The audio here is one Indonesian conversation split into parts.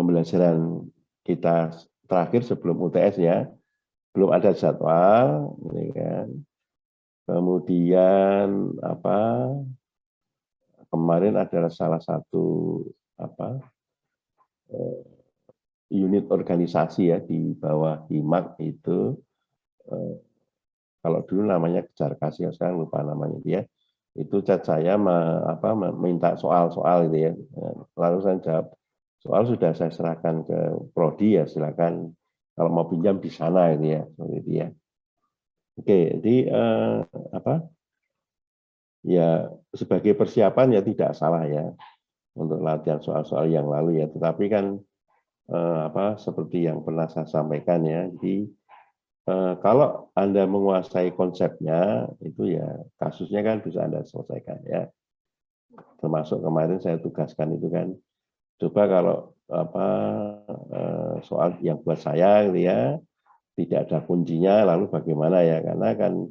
pembelajaran kita terakhir sebelum UTS ya, belum ada jadwal, ini kan. Kemudian kemarin adalah salah satu unit organisasi ya di bawah HIMAK itu, kalau dulu namanya Kejar Kasih, sekarang lupa namanya dia. Itu chat saya minta soal-soal itu ya. Lalu saya jawab, soal sudah saya serahkan ke prodi ya, silakan kalau mau pinjam di sana itu ya, seperti itu ya. Oke, jadi ya sebagai persiapan ya tidak salah ya untuk latihan soal-soal yang lalu ya, tetapi kan seperti yang pernah saya sampaikan ya, jadi kalau Anda menguasai konsepnya itu ya kasusnya kan bisa Anda selesaikan ya. Termasuk kemarin saya tugaskan itu kan, coba kalau soal yang buat saya gitu ya tidak ada kuncinya, lalu bagaimana ya, karena kan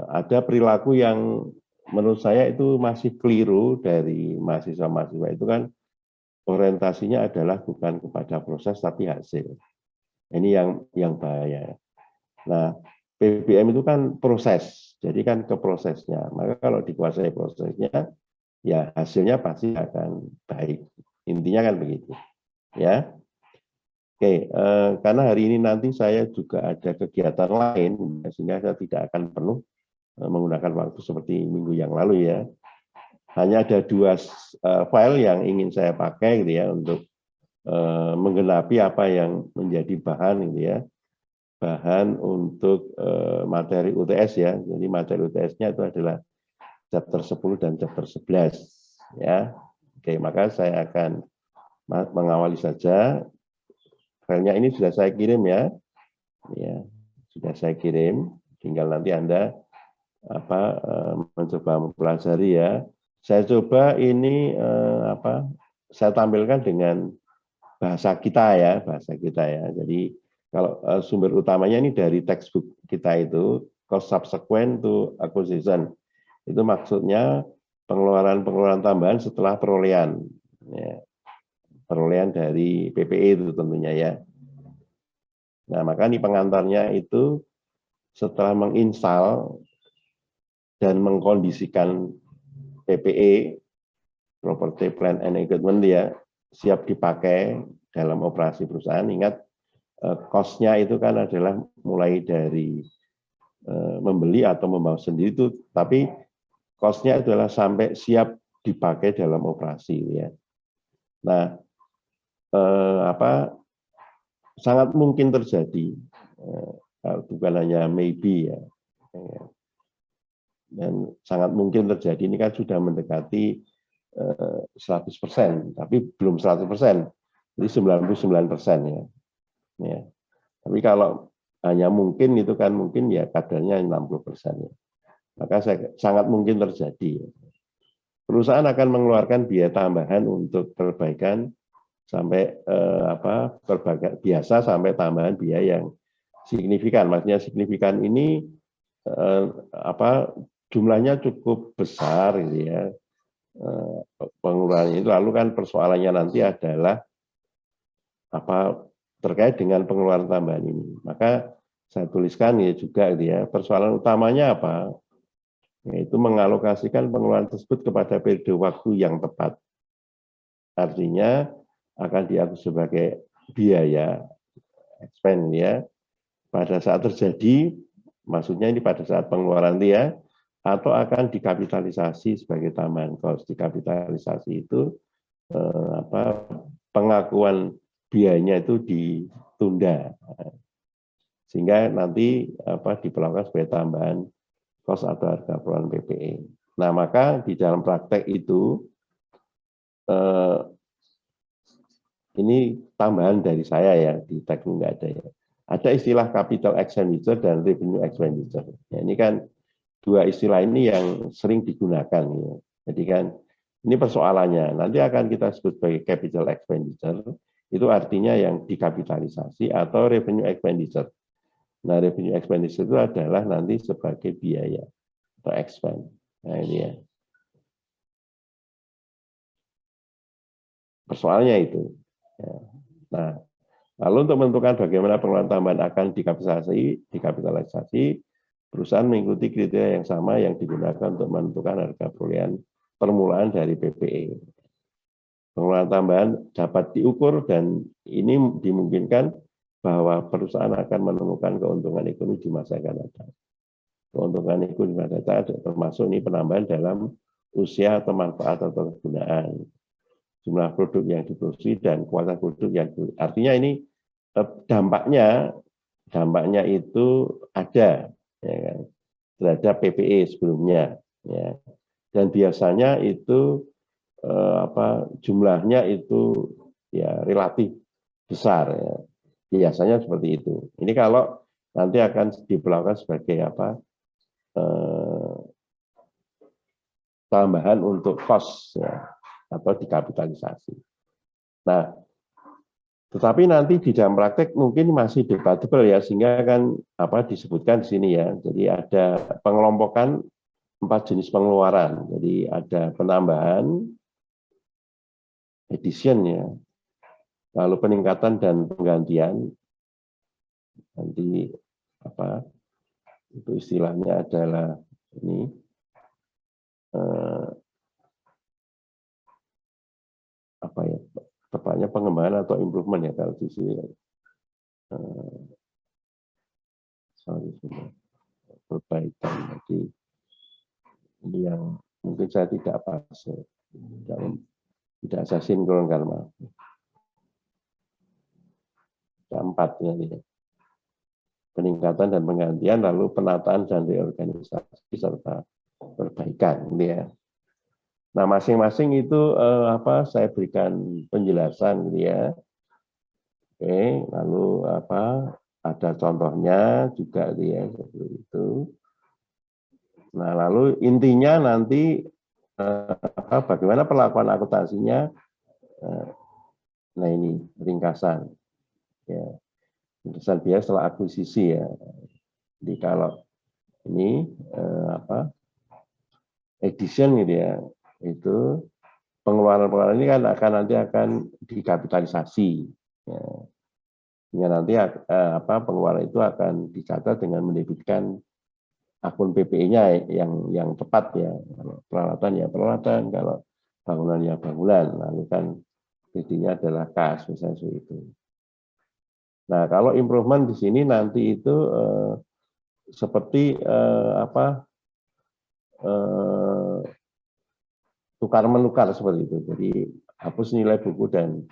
ada perilaku yang menurut saya itu masih keliru dari mahasiswa-mahasiswa itu kan, orientasinya adalah bukan kepada proses tapi hasil. Ini yang bahaya. Nah, PBM itu kan proses, jadi kan ke prosesnya. Maka kalau dikuasai prosesnya, ya hasilnya pasti akan baik. Intinya kan begitu, ya. Oke, karena hari ini nanti saya juga ada kegiatan lain, sehingga saya tidak akan penuh menggunakan waktu seperti minggu yang lalu ya. Hanya ada 2 file yang ingin saya pakai gitu ya untuk menggenapi apa yang menjadi bahan gitu ya. Bahan untuk materi UTS ya. Jadi materi UTS-nya itu adalah chapter 10 dan chapter 11 ya. Oke, maka saya akan mengawali saja. Filenya ini sudah saya kirim ya. Ya, sudah saya kirim. Tinggal nanti Anda mencoba mempelajari ya. Saya coba ini saya tampilkan dengan bahasa kita ya, Jadi kalau sumber utamanya ini dari textbook kita itu, cost subsequent to acquisition. Itu maksudnya pengeluaran tambahan setelah perolehan. Ya, perolehan dari PPE itu tentunya ya. Nah, maka ini pengantarnya itu setelah menginstal dan mengkondisikan PPE, Property Plan and Equipment ya, siap dipakai dalam operasi perusahaan. Ingat, cost-nya itu kan adalah mulai dari membeli atau membawa sendiri itu, tapi cost-nya adalah sampai siap dipakai dalam operasi ya. Nah, sangat mungkin terjadi, bukan hanya maybe ya, dan sangat mungkin terjadi, ini kan sudah mendekati 100%, tapi belum 100%, jadi 99% ya. Ya. Tapi kalau hanya mungkin itu kan mungkin ya kadarnya 60% ya. Maka sangat mungkin terjadi. Perusahaan akan mengeluarkan biaya tambahan untuk perbaikan sampai perbaikan biasa sampai tambahan biaya yang signifikan. Maksudnya signifikan ini jumlahnya cukup besar gitu ya. Pengeluaran itu, lalu kan persoalannya nanti adalah terkait dengan pengeluaran tambahan ini. Maka saya tuliskan ya juga gitu ya, persoalan utamanya apa? Yaitu mengalokasikan pengeluaran tersebut kepada periode waktu yang tepat. Artinya akan diatur sebagai biaya expense ya pada saat terjadi, maksudnya ini pada saat pengeluaran dia, atau akan dikapitalisasi sebagai tambahan cost. Dikapitalisasi itu pengakuan biayanya itu ditunda sehingga nanti diperlakukan sebagai tambahan cost atau harga perolehan PPE. Nah, maka di dalam praktek itu ini tambahan dari saya ya, di textbook nggak ada ya. Ada istilah capital expenditure dan revenue expenditure. Ya, ini kan 2 istilah ini yang sering digunakan. Ya. Jadi kan ini persoalannya. Nanti akan kita sebut sebagai capital expenditure. Itu artinya yang dikapitalisasi atau revenue expenditure. Nah, revenue expenditure itu adalah nanti sebagai biaya atau expense. Nah, ini ya. Persoalannya itu. Ya. Nah, lalu untuk menentukan bagaimana pengeluaran tambahan akan dikapitalisasi, perusahaan mengikuti kriteria yang sama yang digunakan untuk menentukan harga perolehan permulaan dari PPE. Pengeluaran tambahan dapat diukur dan ini dimungkinkan bahwa perusahaan akan menemukan keuntungan ekonomi di masa yang akan datang. Keuntungan ekonomi di masa datang termasuk ini penambahan dalam usia atau manfaat atau kegunaan, jumlah produk yang diproduksi dan kualitas produk yang artinya ini dampaknya itu ada ya kan, terhadap PPE sebelumnya ya. Dan biasanya itu jumlahnya itu ya relatif besar ya. Biasanya seperti itu. Ini kalau nanti akan diperlakukan sebagai tambahan untuk cost ya, atau dikapitalisasi. Nah, tetapi nanti di dalam praktek mungkin masih debatable ya, sehingga kan disebutkan di sini ya. Jadi ada pengelompokan 4 jenis pengeluaran. Jadi ada penambahan, addition ya, lalu peningkatan dan penggantian. Nanti itu istilahnya adalah ini tepatnya pengembangan atau improvement ya kalau di sini. Perbaikan. Jadi ini yang mungkin saya tidak pas, tidak saya sinkronkan, maaf. Keempatnya ini. Peningkatan dan penggantian, lalu penataan dan reorganisasi serta perbaikan ini ya. Nah, masing-masing itu saya berikan penjelasan gitu ya. Oke, lalu ada contohnya juga dia seperti itu. Nah, lalu intinya nanti bagaimana perlakuan akuntansinya. Nah, ini ringkasan. Ya. Ringkasan biaya setelah akuisisi ya. Jadi kalau ini addition gitu ya, itu pengeluaran ini kan nanti akan dikapitalisasi. Ya. Sehingga nanti pengeluaran itu akan dicatat dengan mendebitkan akun PPE-nya yang tepat ya. Kalau peralatan ya peralatan, kalau bangunan ya bangunan. Lalu kan intinya adalah kas misalnya itu. Nah, kalau improvement di sini nanti itu seperti tukar menukar seperti itu. Jadi hapus nilai buku dan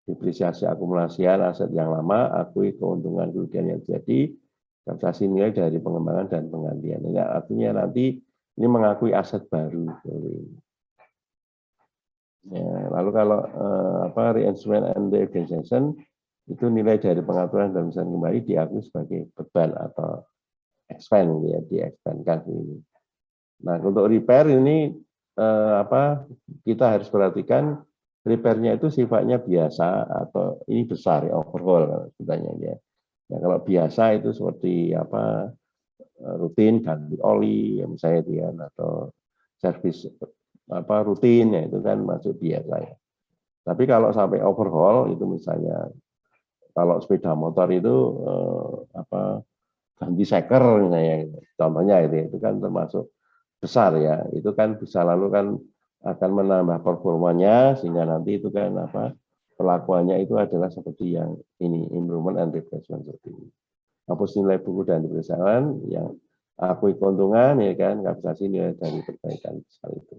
depresiasi akumulasian aset yang lama, akui keuntungan kerugian yang jadi, kapitalisasi nilai dari pengembangan dan penggantian. Ini artinya nanti ini mengakui aset baru. Ya, lalu kalau reinsurance and reorganization itu nilai dari pengaturan dan misalnya kembali diakui sebagai beban atau expand ya, di-expandkan ini. Nah, untuk repair ini kita harus perhatikan repairnya itu sifatnya biasa atau ini besar ya, overhaul sebenarnya ya. Ya, kalau biasa itu seperti rutin ganti oli ya, misalnya dia atau servis rutin ya, itu kan masuk biasa ya. Tapi kalau sampai overhaul itu misalnya kalau sepeda motor itu ganti seker misalnya, contohnya itu kan termasuk besar ya. Itu kan bisa lalu kan akan menambah performanya sehingga nanti itu kan perlakuannya itu adalah seperti yang ini improvement and replacement seperti ini. Hapus nilai buku dan perusahaan yang akui keuntungan ya kan, kapitalisasi nilai dari perbaikan besar itu.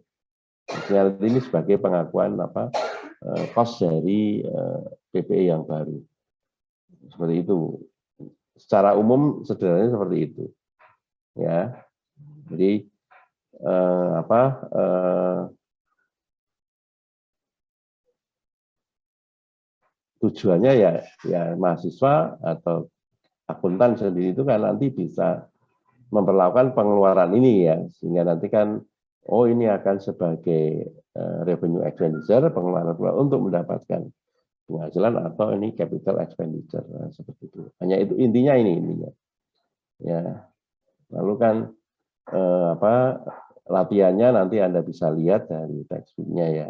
Artinya ini sebagai pengakuan cost dari PPE yang baru. Seperti itu. Secara umum sederhananya seperti itu. Ya. Jadi tujuannya ya mahasiswa atau akuntan sendiri itu kan nanti bisa memperlakukan pengeluaran ini ya, sehingga nanti kan ini akan sebagai revenue expenditure, pengeluaran untuk mendapatkan penghasilan atau ini capital expenditure seperti itu. Hanya itu intinya intinya. Ya. Lalu kan latihannya nanti Anda bisa lihat dari textbook-nya ya.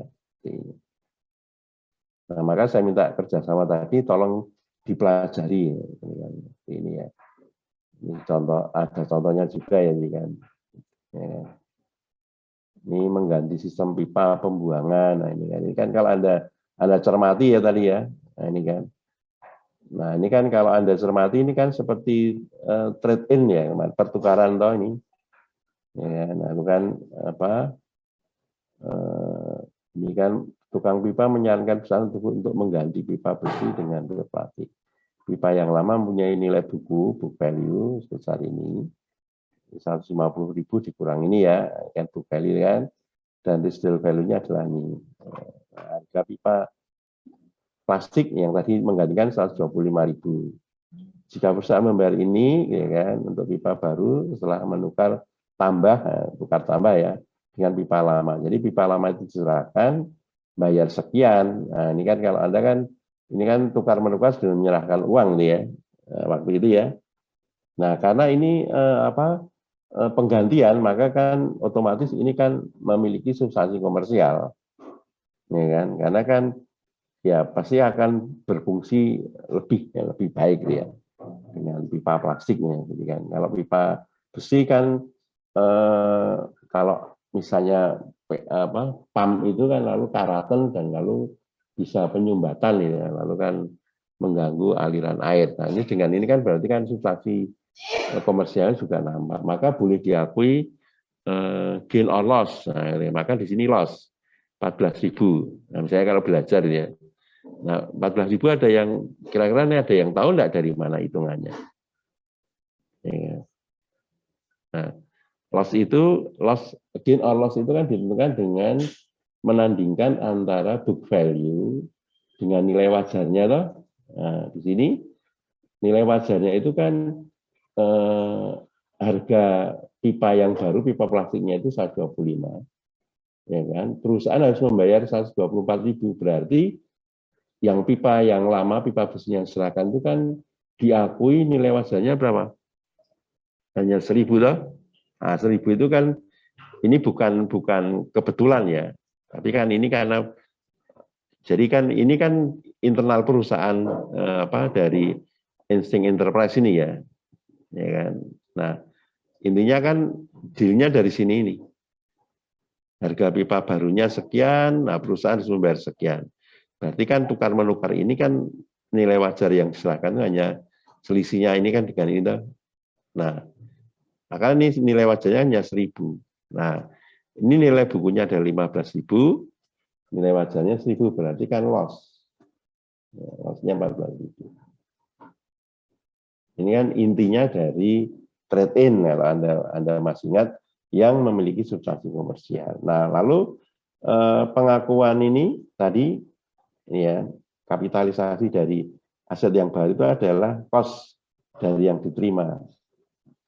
Nah, maka saya minta kerjasama tadi, tolong dipelajari. Ini ya. Ini contoh, ada contohnya juga ya ini kan. Ya. Ini mengganti sistem pipa pembuangan. Nah, ini kan kalau Anda cermati ya tadi ya. Nah, ini kan. Nah, ini kan kalau Anda cermati ini kan seperti trade in ya, pertukaran toh ini. Ya, nah, bukan apa? Ini kan tukang pipa menyarankan perusahaan untuk mengganti pipa besi dengan pipa plastik. Pipa yang lama mempunyai nilai book value sebesar ini, 150.000 dikurang ini ya, kan book value kan, dan residual value-nya adalah ini. Harga pipa plastik yang tadi menggantikan 125.000. Jika perusahaan membayar ini, ya kan, untuk pipa baru setelah menukar tukar tambah ya, dengan pipa lama. Jadi pipa lama itu diserahkan, bayar sekian. Nah, ini kan kalau Anda kan, ini kan tukar menukar sudah menyerahkan uang nih ya, waktu itu ya. Nah, karena ini penggantian, maka kan otomatis ini kan memiliki substansi komersial, ya kan? Karena kan ya pasti akan berfungsi lebih baik ya dengan pipa plastiknya. Jadi kan kalau pipa besi kan kalau misalnya pump itu kan lalu karaten dan lalu bisa penyumbatan ya, lalu kan mengganggu aliran air. Nah, ini dengan ini kan berarti kan substansi komersialnya juga nambah. Maka boleh diakui gain or loss. Nah, maka di sini loss 14.000. Nah, misalnya kalau belajar ya. Nah, 14.000 ada yang kira-kira ini ada yang tahu enggak dari mana hitungannya? Ya. Nah, gain or loss itu kan ditentukan dengan menandingkan antara book value dengan nilai wajarnya toh. Nah, di sini nilai wajarnya itu kan harga pipa yang baru, pipa plastiknya itu 125. Ya kan? Perusahaan harus membayar 124.000, berarti yang pipa yang lama, pipa besi yang serahkan itu kan diakui nilai wajarnya berapa? Hanya 1.000 toh. Nah, 1.000 itu kan ini bukan kebetulan ya. Tapi kan ini karena jadi kan ini kan internal perusahaan dari insting enterprise ini ya. Ya kan. Nah, intinya kan dealnya dari sini ini. Harga pipa barunya sekian, nah perusahaan harus membayar sekian. Berarti kan tukar menukar ini kan nilai wajar yang diserahkan hanya selisihnya ini kan dengan ini. Nah, maka ini nilai wajarnya hanya 1.000. Nah, ini nilai bukunya ada 15.000, nilai wajarnya 1.000, berarti kan loss. Loss-nya 14.000. Ini kan intinya dari trade in kalau Anda masih ingat yang memiliki substansi komersial. Nah, lalu pengakuan ini tadi ya kapitalisasi dari aset yang baru itu adalah cost dari yang diterima.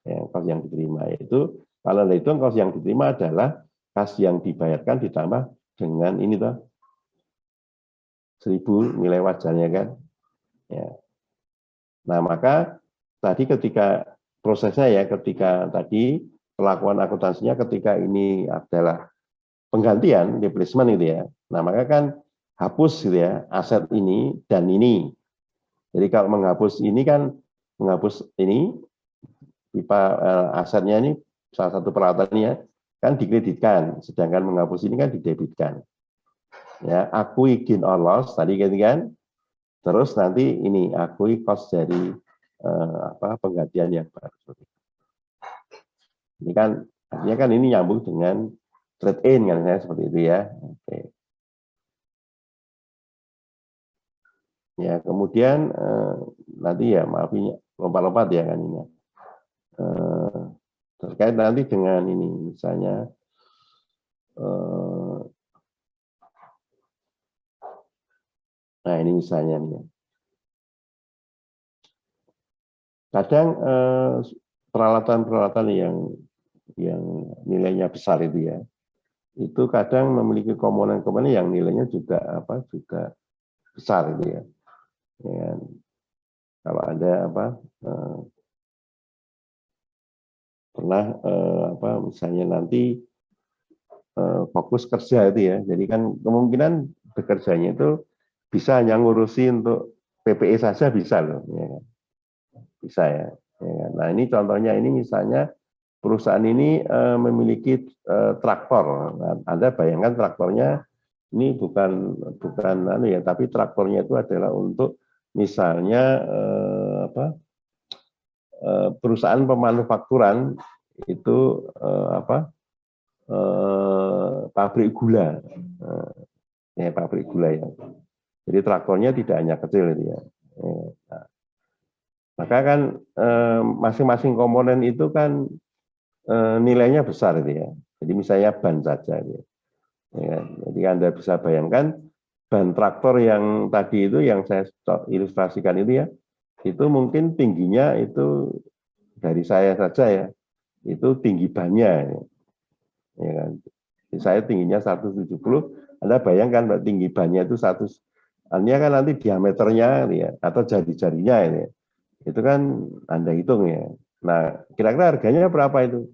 Ya, cost yang diterima itu kalau itu cost yang diterima adalah kas yang dibayarkan ditambah dengan ini toh 1.000 nilai wajarnya kan. Ya. Nah, maka tadi ketika prosesnya ya, ketika tadi pelakuan akuntansinya ketika ini adalah penggantian, replacement gitu ya. Nah, maka kan hapus gitu ya, aset ini dan ini. Jadi kalau menghapus ini kan, menghapus ini, pipa asetnya ini, salah satu peralatannya, kan dikreditkan. Sedangkan menghapus ini kan didebitkan. Ya, akui gain or loss, tadi kan. Terus nanti ini, akui cost dari penggantian yang baru. Ini kan artinya kan ini nyambung dengan trade in kan saya seperti itu ya. Oke. Ya kemudian nanti ya maaf ini lompat-lompat ya kan ini. Terkait nanti dengan ini misalnya nah ini misalnya nih. Kadang peralatan-peralatan yang nilainya besar itu ya, itu kadang memiliki komponen-komponen yang nilainya juga juga besar itu ya. Ya, kalau ada pernah misalnya nanti fokus kerja itu ya, jadi kan kemungkinan bekerjanya itu bisa hanya ngurusi untuk PPE saja bisa loh, ya kan? Bisa ya. Ya kan? Nah ini contohnya ini misalnya perusahaan ini memiliki traktor. Nah, Anda bayangkan traktornya ini bukan anu ya, tapi traktornya itu adalah untuk misalnya perusahaan pemanufakturan itu pabrik gula, ya pabrik gula ya. Jadi traktornya tidak hanya kecil itu ya. Nah, maka kan masing-masing komponen itu kan nilainya besar itu ya. Jadi misalnya ban saja gitu. Ya, jadi Anda bisa bayangkan ban traktor yang tadi itu yang saya ilustrasikan itu ya, itu mungkin tingginya itu dari saya saja ya, itu tinggi bannya. Ya kan. Jadi saya tingginya 170, Anda bayangkan Pak, tinggi bannya itu 100, artinya kan nanti diameternya ya, atau jari-jarinya ini, itu kan Anda hitung ya. Nah, kira-kira harganya berapa itu?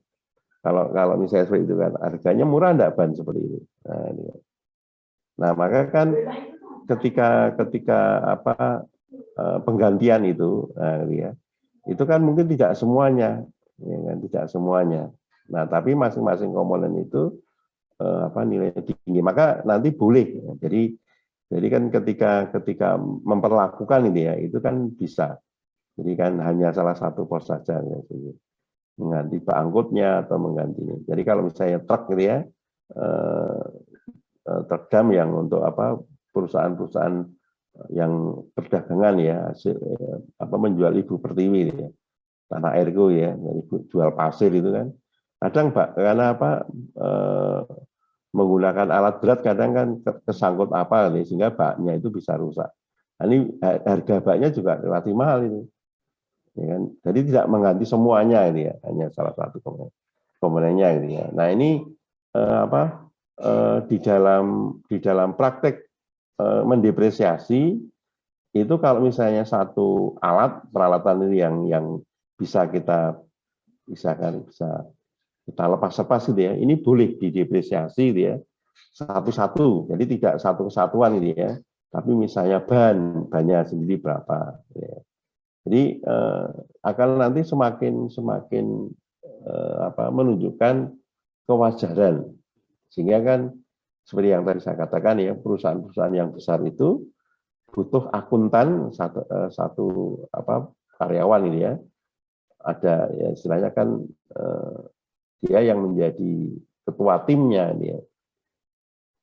Kalau misalnya seperti itu kan, harganya murah enggak ban seperti itu. Nah, ini. Nah, maka kan ketika penggantian itu, nah, ya, itu kan mungkin tidak semuanya, ya kan, tidak semuanya. Nah, tapi masing-masing komponen itu nilainya tinggi, maka nanti boleh. Jadi kan ketika memperlakukan ini ya, itu kan bisa. Jadi kan hanya salah satu pos saja, ya, mengganti bak angkutnya atau mengganti ini. Jadi kalau misalnya truk gitu ya, truk dam yang untuk perusahaan-perusahaan yang perdagangan ya, menjual ibu pertiwi ya, tanah airku ya, jadi jual pasir itu kan. Kadang karena menggunakan alat berat kadang kan kesangkut apa nih, sehingga baknya itu bisa rusak. Nah, ini harga baknya juga relatif mahal itu. Ya kan? Jadi tidak mengganti semuanya ini ya, hanya salah satu komponennya ini ya. Nah, ini di dalam praktek mendepresiasi itu kalau misalnya satu peralatan ini yang bisa kita bisa lepas-lepas gitu ya. Ini boleh didepresiasi gitu ya. Satu-satu, jadi tidak satu kesatuan gitu ya. Tapi misalnya bannya sendiri berapa. Ya. Jadi akan nanti semakin menunjukkan kewajaran, sehingga kan seperti yang tadi saya katakan ya, perusahaan-perusahaan yang besar itu butuh akuntan satu karyawan ini ya. Ada ya istilahnya kan dia yang menjadi ketua timnya dia.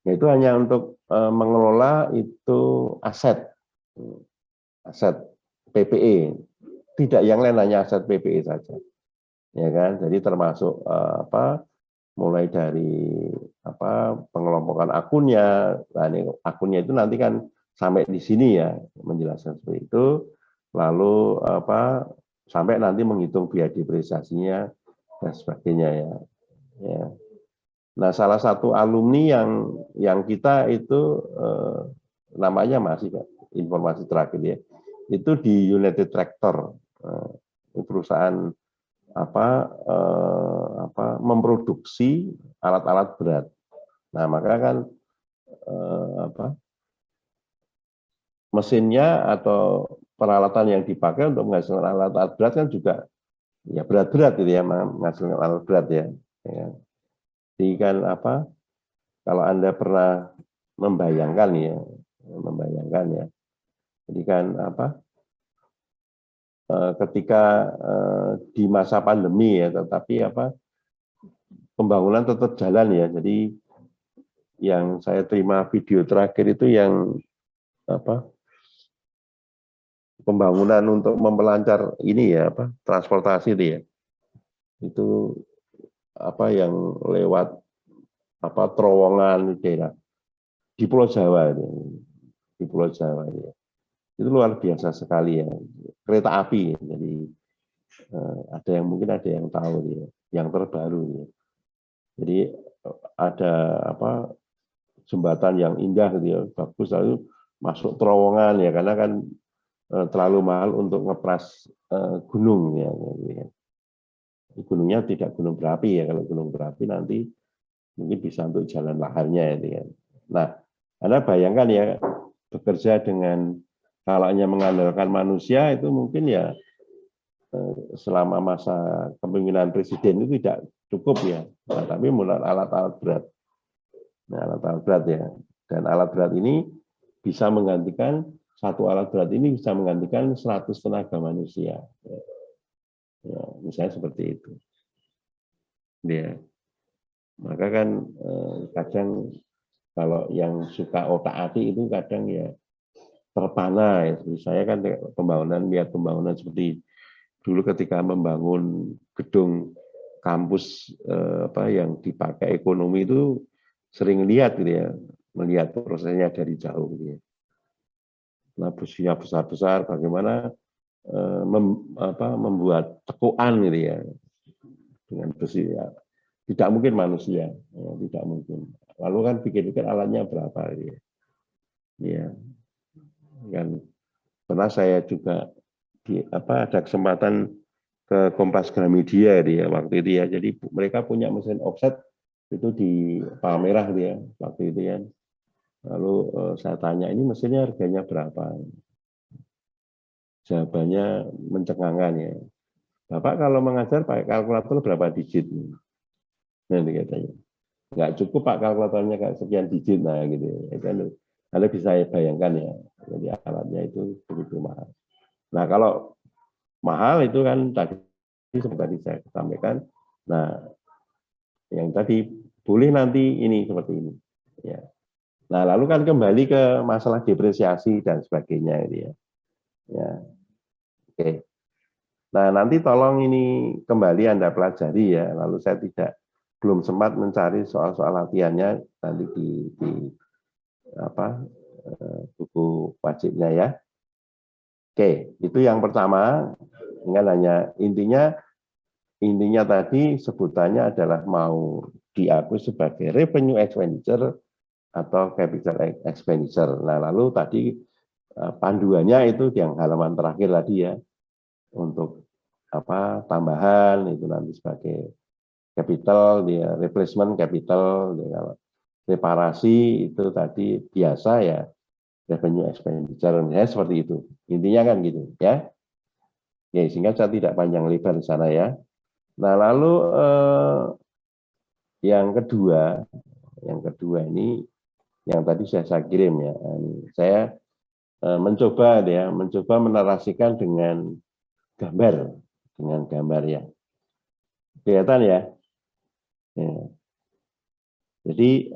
Itu hanya untuk mengelola itu aset PPE, tidak yang lain, hanya aset PPE saja, ya kan. Jadi termasuk mulai dari pengelompokan akunnya. Nah, ini akunnya itu nanti kan sampai di sini ya menjelaskan seperti itu, lalu sampai nanti menghitung biaya depresiasinya dan sebagainya ya. Ya. Nah, salah satu alumni yang kita itu namanya masih informasi terakhir ya, itu di United Tractor, perusahaan memproduksi alat-alat berat. Nah, maka kan mesinnya atau peralatan yang dipakai untuk menghasilkan alat-alat berat kan juga ya berat-berat gitu ya, menghasilkan alat berat ya. Jadi kan kalau Anda pernah membayangkan ya, jadi kan ketika di masa pandemi ya, tetapi pembangunan tetap jalan ya. Jadi yang saya terima video terakhir itu yang pembangunan untuk memperlancar ini ya, transportasi itu ya. Itu yang lewat terowongan daerah di Pulau Jawa ini. Di Pulau Jawa ya. Itu luar biasa sekali ya, kereta api. Jadi mungkin ada yang tahu ya, yang terbaru ya. Jadi ada jembatan yang indah gitu ya, bagus, lalu masuk terowongan ya, karena kan terlalu mahal untuk ngepras gunung ya. Gunungnya tidak gunung berapi ya, kalau gunung berapi nanti mungkin bisa untuk jalan laharnya ya. Nah, Anda bayangkan ya, bekerja dengan kalau hanya mengandalkan manusia itu mungkin ya selama masa kepemimpinan presiden itu tidak cukup ya. Nah, tapi mulai alat-alat berat. Nah, alat-alat berat ya. Dan alat berat ini bisa menggantikan satu alat berat ini bisa menggantikan 100 tenaga manusia. Ya, misalnya seperti itu. Ya. Maka kan kadang kalau yang suka otak-atik itu kadang ya terpana. Ya. Saya kan lihat pembangunan seperti dulu ketika membangun gedung kampus yang dipakai ekonomi itu sering lihat gitu ya, melihat prosesnya dari jauh gitu ya. Nah, businya besar-besar bagaimana membuat tekuan gitu ya dengan besi ya. Tidak mungkin manusia, ya, tidak mungkin. Lalu kan pikir-pikir alatnya berapa gitu ya. Ya, kan pernah saya juga ada kesempatan ke Kompas Gramedia dia waktu itu ya. Jadi mereka punya mesin offset itu di Palmerah dia waktu itu ya. Lalu saya tanya ini mesinnya harganya berapa? Jawabannya mencengangkan ya. Bapak kalau mengajar pakai kalkulator berapa digit? Nanti katanya. Nggak cukup Pak kalkulatornya kayak sekian digit nah gitu. Anda bisa bayangkan ya. Jadi alatnya itu begitu mahal. Nah kalau mahal itu kan tadi seperti saya sampaikan. Nah yang tadi boleh nanti ini seperti ini. Ya. Nah lalu kan kembali ke masalah depresiasi dan sebagainya ini ya. Ya. Oke. Nah nanti tolong ini kembali Anda pelajari ya. Lalu saya belum sempat mencari soal-soal latihannya nanti di buku wajibnya ya. Oke, itu yang pertama. Dengan hanya intinya tadi sebutannya adalah mau diakui sebagai revenue expenditure atau capital expenditure. Nah, lalu tadi panduannya itu yang halaman terakhir tadi ya, untuk tambahan itu nanti sebagai capital, dia replacement capital, dia, reparasi itu tadi biasa ya revenue expenditure, misalnya seperti itu. Intinya kan gitu ya. Ya, sehingga saya tidak panjang lebar di sana ya. Nah, lalu yang kedua ini yang tadi saya kirim ya. Saya mencoba menarasikan dengan gambar ya. Kelihatan ya. Ya. Jadi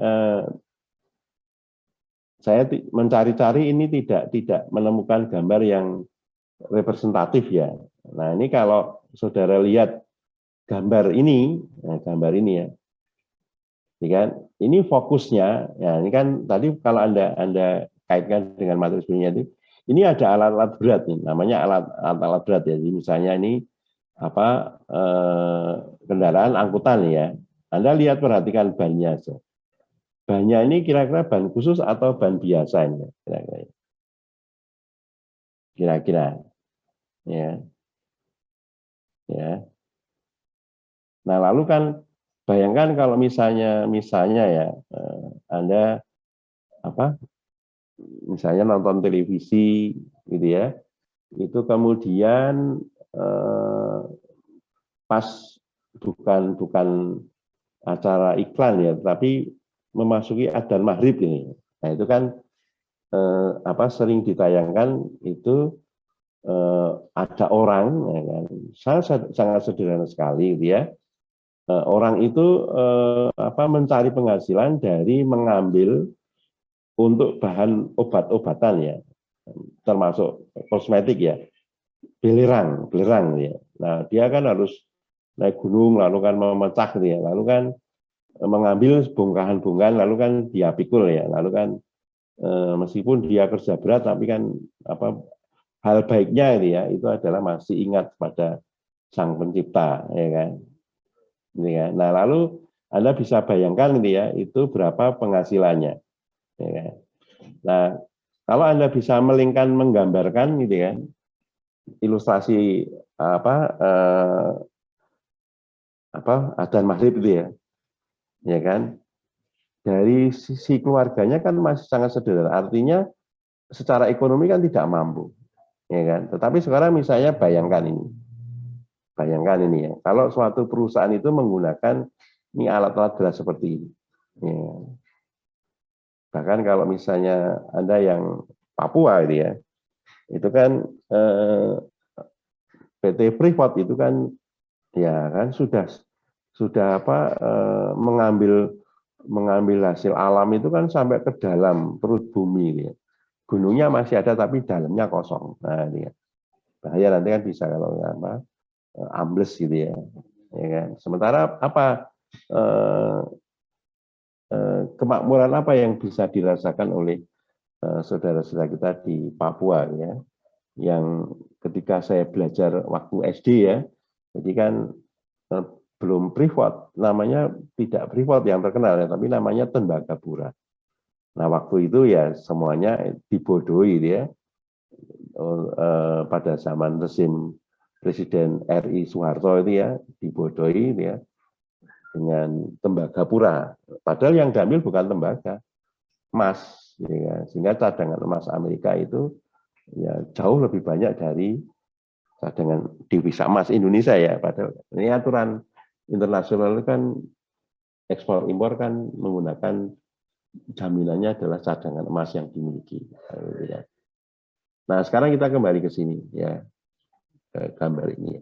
saya mencari-cari ini tidak menemukan gambar yang representatif ya. Nah, ini kalau saudara lihat gambar ini ya. Ini kan ini fokusnya ya, ini kan tadi kalau Anda kaitkan dengan materi sebelumnya ini ada alat-alat berat nih, namanya alat-alat berat ya. Jadi misalnya ini kendaraan angkutan ya. Anda lihat perhatikan bannya aja. Bannya ini kira-kira ban khusus atau ban biasa ini kira-kira ya. Ya. Nah, lalu kan bayangkan kalau misalnya ya Anda misalnya nonton televisi gitu ya. Itu kemudian pas bukan acara iklan ya, tapi memasuki adzan maghrib ini. Nah, itu kan sering ditayangkan itu ada orang ya kan, sangat sederhana sekali gitu ya. Orang itu mencari penghasilan dari mengambil untuk bahan obat-obatan ya, termasuk kosmetik ya, belerang ya. Nah dia kan harus naik gunung lalu kan memecah gitu ya, lalu kan mengambil bongkahan-bongkahan lalu kan dia pikul ya, lalu kan meskipun dia kerja berat tapi kan hal baiknya gitu ya, itu adalah masih ingat pada sang pencipta ya kan. Ya. Nah, lalu Anda bisa bayangkan gitu ya, itu berapa penghasilannya. Ya kan? Nah, kalau Anda bisa menggambarkan gitu ya, ilustrasi adzan maghrib itu ya kan? Dari sisi keluarganya kan masih sangat sederhana. Artinya secara ekonomi kan tidak mampu, ya kan. Tetapi sekarang misalnya bayangkan ini ya, kalau suatu perusahaan itu menggunakan ini alat-alat berat seperti ini, ya. Bahkan kalau misalnya Anda yang Papua gitu ya, itu kan PT Freeport itu kan ya kan sudah mengambil hasil alam itu kan sampai ke dalam perut bumi gitu ya. Gunungnya masih ada tapi dalamnya kosong. Nah, ini ya. Bahaya nanti kan bisa kalau ambles gitu ya. Ya kan? Sementara apa kemakmuran apa yang bisa dirasakan oleh saudara-saudara kita di Papua ya, yang ketika saya belajar waktu SD ya, jadi kan belum Freeport, namanya tidak Freeport yang terkenal ya, tapi namanya Tembagapura. Nah waktu itu ya semuanya dibodohi ya, pada zaman rezim Presiden RI Soeharto itu ya dibodohi ya dengan Tembagapura. Padahal yang diambil bukan tembaga, emas, ya. Sehingga cadangan emas Amerika itu ya jauh lebih banyak dari cadangan devisa emas Indonesia ya. Padahal ini aturan internasional kan ekspor impor kan menggunakan jaminannya adalah cadangan emas yang dimiliki. Nah sekarang kita kembali ke sini ya, ke gambar ini.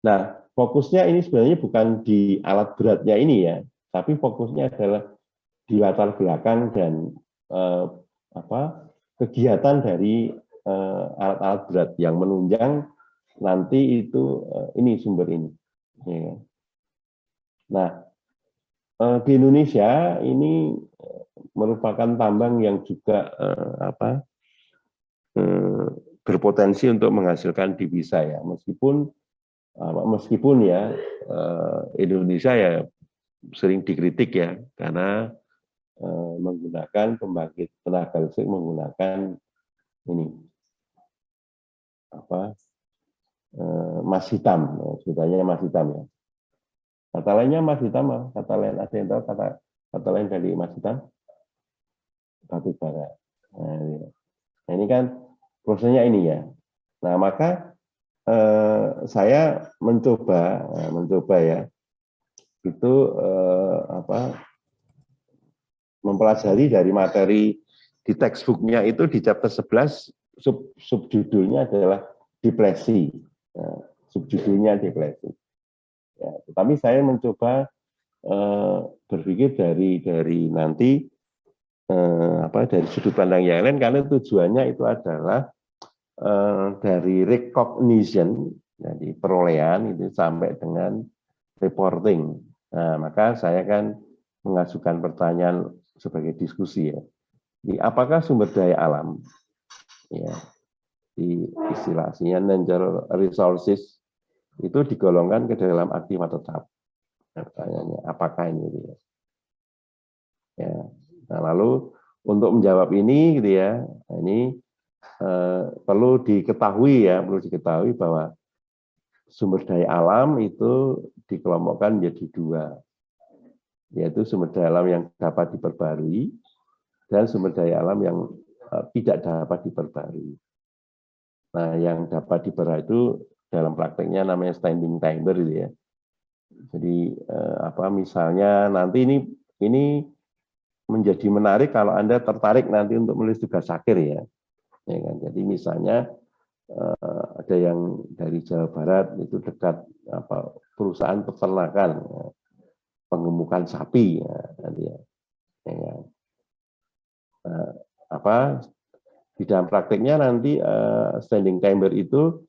Nah fokusnya ini sebenarnya bukan di alat beratnya ini ya, tapi fokusnya adalah di latar belakang dan kegiatan dari alat-alat berat yang menunjang nanti itu ini sumber ini. Ya. Nah di Indonesia ini merupakan tambang yang juga berpotensi untuk menghasilkan devisa ya, meskipun ya Indonesia ya sering dikritik ya karena menggunakan pembangkit tenaga listrik menggunakan ini emas hitam, sebutannya emas hitam ya. Kata lainnya emas hitam, kata lain ada yang tahu kata lain dari emas hitam? Batu bara. Nah, ini kan prosesnya ini ya. Nah maka saya mencoba ya itu mempelajari dari materi di textbooknya itu di chapter 11 subjudulnya adalah depresi, subjudulnya depresi. Ya, tetapi saya mencoba berpikir dari nanti dari sudut pandang yang lain karena tujuannya itu adalah dari recognition, jadi perolehan itu sampai dengan reporting. Nah, maka saya kan mengajukan pertanyaan sebagai diskusi ya. Di apakah sumber daya alam ya di istilahnya natural resources itu digolongkan ke dalam aktiva tetap? Nah, pertanyaannya apakah ini gitu ya. Ya. Nah, lalu untuk menjawab ini gitu ya, ini perlu diketahui bahwa sumber daya alam itu dikelompokkan menjadi dua, yaitu sumber daya alam yang dapat diperbarui dan sumber daya alam yang tidak dapat diperbarui. Nah, yang dapat diperbarui itu dalam prakteknya namanya standing timer gitu ya. Jadi misalnya nanti ini menjadi menarik kalau Anda tertarik nanti untuk menulis tugas akhir ya. Ya kan? Jadi misalnya ada yang dari Jawa Barat itu dekat perusahaan peternakan pengemukan sapi ya, ya. Di dalam prakteknya nanti standing timer itu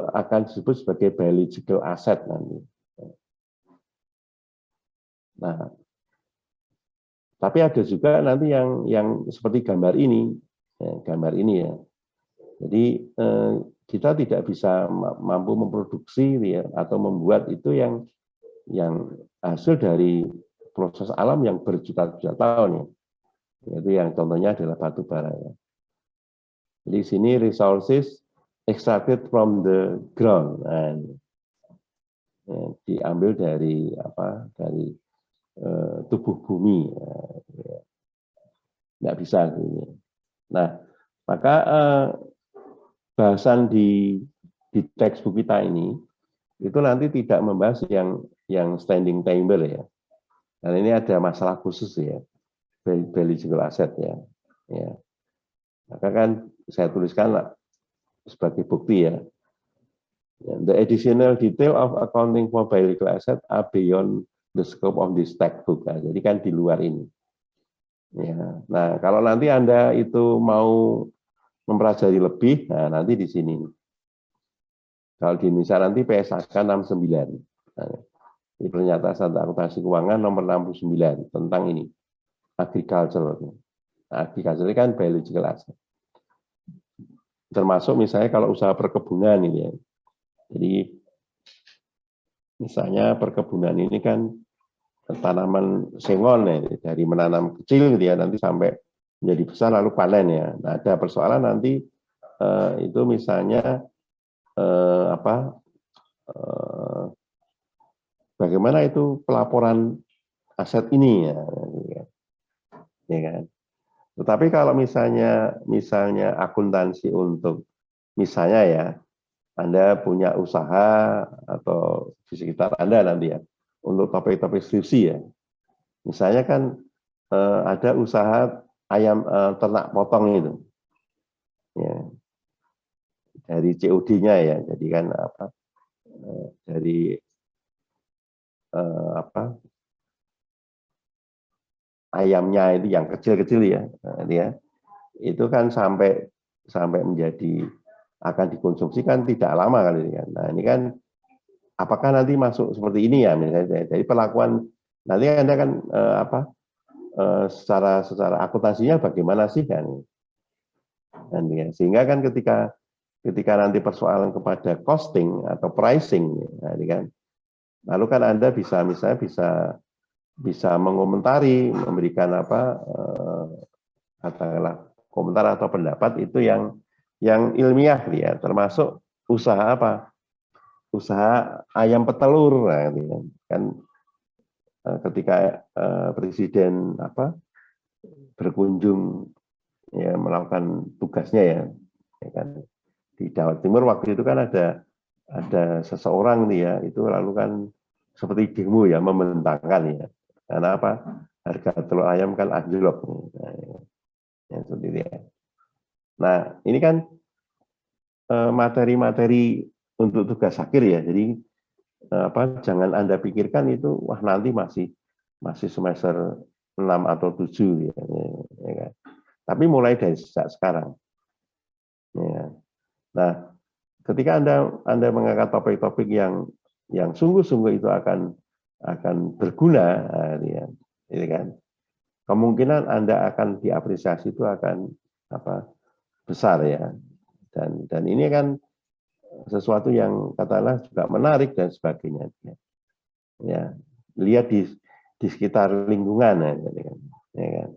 akan disebut sebagai biological asset nanti. Nah, tapi ada juga nanti yang seperti gambar ini ya. Jadi kita tidak bisa mampu memproduksi ya, atau membuat itu yang hasil dari proses alam yang berjuta-juta tahun ya. Yaitu yang contohnya adalah batu bara ya. Jadi sini resources extracted from the ground, nah, ya, diambil dari tubuh bumi, ya. Nggak bisa ini. Nah, Maka bahasan di textbook kita ini itu nanti tidak membahas yang standing timber ya. Dan ini ada masalah khusus ya, biological asset ya. Ya. Maka kan saya tuliskan lah sebagai bukti ya. The additional detail of accounting for biological asset are beyond the scope of this textbook. Nah, jadi kan di luar ini. Ya. Nah, kalau nanti Anda itu mau mempelajari lebih, nah nanti di sini. Kalau di Indonesia nanti PSAK 69. Nah, ini pernyataan standar akuntansi keuangan nomor 69 tentang ini, agriculture. Nah, agriculture ini kan biological asset. Termasuk misalnya kalau usaha perkebunan ini ya. Jadi misalnya perkebunan ini kan tanaman sengon ya, dari menanam kecil gitu ya nanti sampai menjadi besar lalu panen ya. Nah, ada persoalan nanti itu misalnya bagaimana itu pelaporan aset ini ya, ya kan. Tetapi kalau misalnya akuntansi untuk misalnya ya Anda punya usaha atau di sekitar Anda nanti ya untuk topik-topik skripsi ya. Misalnya kan ada usaha ayam ternak potong itu. Ya. Dari COD-nya ya. Jadi kan dari ayamnya itu yang kecil-kecil ya. Itu kan sampai menjadi akan dikonsumsi kan tidak lama kali ini kan. Nah, ini kan apakah nanti masuk seperti ini ya misalnya. Jadi perlakuan nanti Anda kan secara akuntansinya bagaimana sih kan. Dan ya, sehingga kan ketika nanti persoalan kepada costing atau pricing nah ini kan. Lalu kan Anda bisa misalnya bisa mengomentari, memberikan katakanlah komentar atau pendapat itu yang ilmiah ya, termasuk usaha usaha ayam petelur nah, kan ketika presiden berkunjung ya melakukan tugasnya ya kan di Jawa Timur waktu itu kan ada seseorang nih ya itu lalu kan seperti demo ya membentangkan ya karena harga telur ayam kan anjlok ya, seperti itu ya. Nah ini kan materi-materi untuk tugas akhir ya jadi jangan Anda pikirkan itu wah nanti masih semester 6 atau 7 ya kan. Tapi mulai dari sejak sekarang ya. Nah ketika Anda mengangkat topik-topik yang sungguh-sungguh itu akan berguna ya, ini kan kemungkinan Anda akan diapresiasi itu akan besar ya dan ini kan sesuatu yang katakanlah juga menarik dan sebagainya ya lihat di sekitar lingkungan ya kan.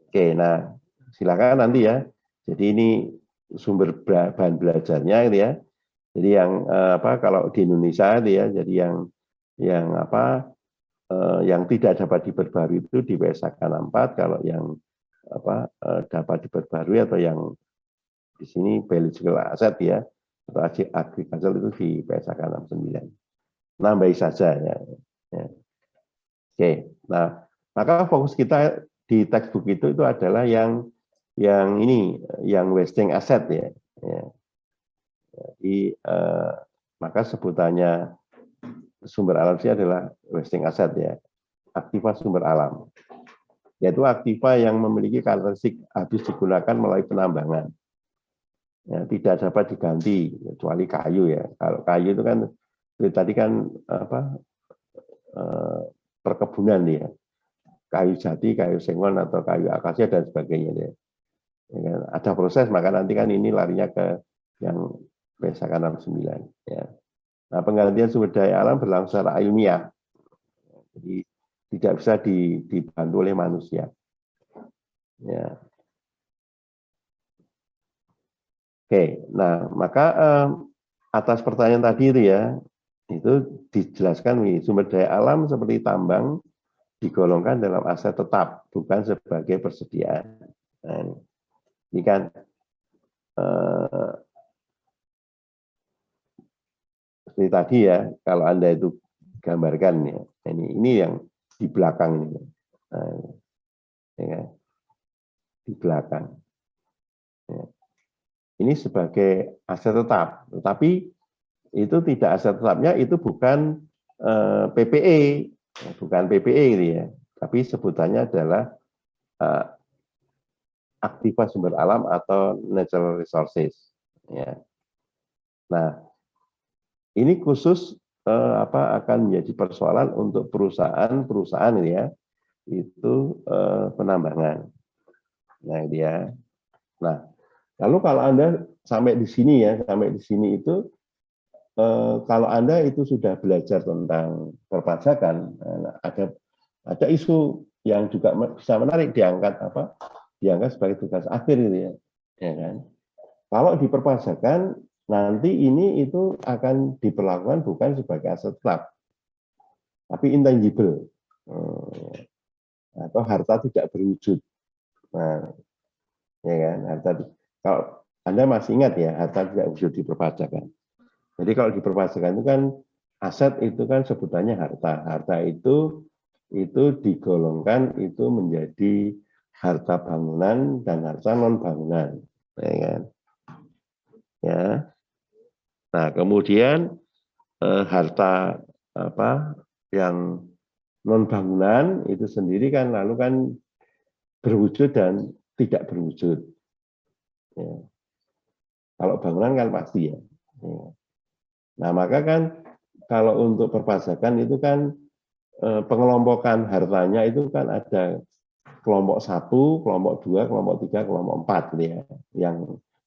Oke, nah silakan nanti ya jadi ini sumber bahan belajarnya gitu ya. Jadi yang kalau di Indonesia itu ya, jadi yang tidak dapat diperbarui itu di PSAK 64, kalau yang dapat diperbarui atau yang di sini biological asset ya, atau agriculture itu di PSAK 69. Nambahi saja ya. Oke, nah maka fokus kita di textbook itu adalah yang ini, yang wasting asset ya. Jadi maka sebutannya sumber alam sih adalah wasting asset ya, aktiva sumber alam, yaitu aktiva yang memiliki karakteristik habis digunakan melalui penambangan, ya, tidak dapat diganti kecuali kayu ya. Kalau kayu itu kan tadi kan perkebunan ya, kayu jati, kayu sengon atau kayu akasia dan sebagainya ya. Ada proses maka nanti kan ini larinya ke yang PSAK 69 ya. Nah, penggantian sumber daya alam berlangsung secara ilmiah. Jadi tidak bisa dibantu oleh manusia. Ya. Oke, nah maka atas pertanyaan tadi itu ya, itu dijelaskan sumber daya alam seperti tambang digolongkan dalam aset tetap, bukan sebagai persediaan. Nah, Ini kan seperti tadi ya, kalau Anda itu gambarkan ya, ini yang di belakang ini, nah, ya, di belakang. Ya. Ini sebagai aset tetap, tetapi itu tidak aset tetapnya, itu bukan PPE, bukan PPE gitu ya, tapi sebutannya adalah aktiva sumber alam atau natural resources. Ya. Nah, ini khusus akan menjadi persoalan untuk perusahaan ya, itu penambangan. Nah, dia. Nah, lalu kalau Anda sampai di sini ya, sampai di sini itu kalau Anda itu sudah belajar tentang perpajakan, ada isu yang juga bisa menarik diangkat sebagai tugas akhir gitu ya. Ya kan? Kalau di perpajakan nanti ini itu akan diperlakukan bukan sebagai aset tetap, tapi intangible atau harta tidak berwujud. Nah, ya kan, kalau Anda masih ingat ya, harta tidak berwujud di perpajakan. Jadi kalau di perpajakan itu kan aset itu kan sebutannya harta. Harta itu digolongkan itu menjadi harta bangunan dan harta non bangunan, ya kan? Ya. Nah, kemudian harta yang non bangunan itu sendiri kan lalu kan berwujud dan tidak berwujud. Ya. Kalau bangunan kan pasti ya. Ya. Nah, maka kan kalau untuk perpajakan itu kan pengelompokan hartanya itu kan ada kelompok 1, kelompok 2, kelompok 3, kelompok 4 gitu ya.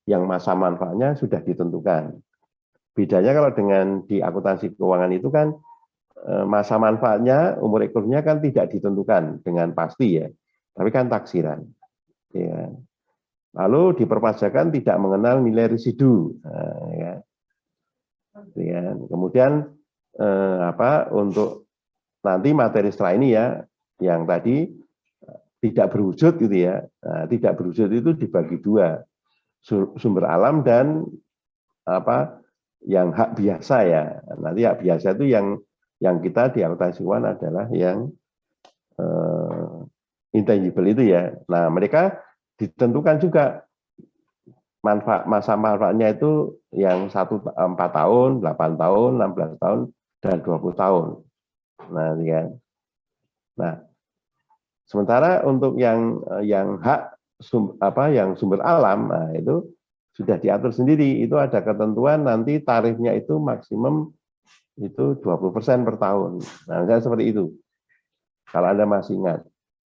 Yang masa manfaatnya sudah ditentukan. Bedanya kalau dengan di akuntansi keuangan itu kan masa manfaatnya, umur ekornya kan tidak ditentukan dengan pasti ya, tapi kan taksiran. Ya. Lalu di perpajakan tidak mengenal nilai residu. Nah, ya. Ya. Kemudian untuk nanti materi setelah ini ya, yang tadi tidak berwujud gitu ya. Nah, tidak berwujud itu dibagi dua, sumber alam dan yang hak biasa ya. Nanti hak biasa itu yang kita di akuntansi keuangan adalah yang intangible itu ya. Nah, mereka ditentukan juga masa manfaatnya itu yang 4 tahun, 8 tahun, 16 tahun, dan 20 tahun. Nah, ya. Nah, sementara untuk yang hak yang sumber alam, nah itu sudah diatur sendiri. Itu ada ketentuan nanti tarifnya itu maksimum itu 20% per tahun. Nah, misalnya seperti itu. Kalau Anda masih ingat,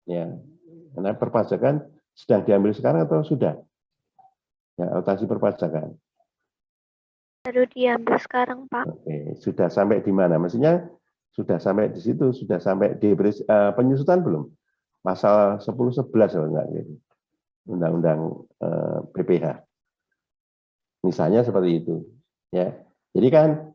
ya, karena perpajakan sedang diambil sekarang atau sudah? Ya, akuntansi perpajakan. Baru diambil sekarang, Pak. Oke, sudah sampai di mana? Maksudnya sudah sampai di situ, sudah sampai di penyusutan belum? Pasal 10-11 kalau enggak gitu. Undang-undang PPH. Misalnya seperti itu, ya. Jadi kan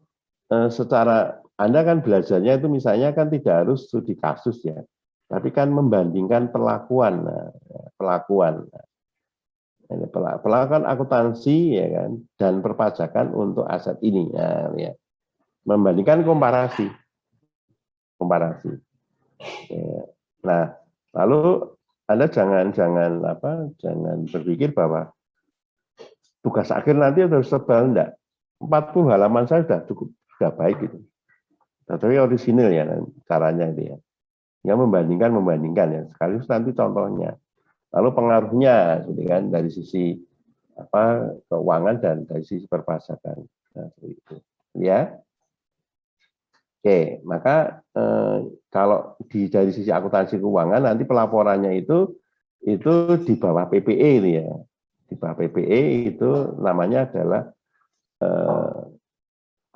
secara Anda kan belajarnya itu misalnya kan tidak harus studi kasus ya, tapi kan membandingkan perlakuan, perlakuan akuntansi ya kan dan perpajakan untuk aset ini, ya. Membandingkan komparasi. Ya. Nah, lalu Anda jangan berpikir bahwa tugas akhir nanti harus tebal, enggak. 40 halaman saya sudah baik gitu. Tapi orisinil ya caranya itu ya. Ya membandingkan ya. Sekaligus nanti contohnya. Lalu pengaruhnya gitu kan dari sisi keuangan dan dari sisi perpajakan. Nah, itu. Ya. Oke, maka kalau dari sisi akuntansi keuangan nanti pelaporannya itu di bawah PPE ini ya. Di bawah PPE itu namanya adalah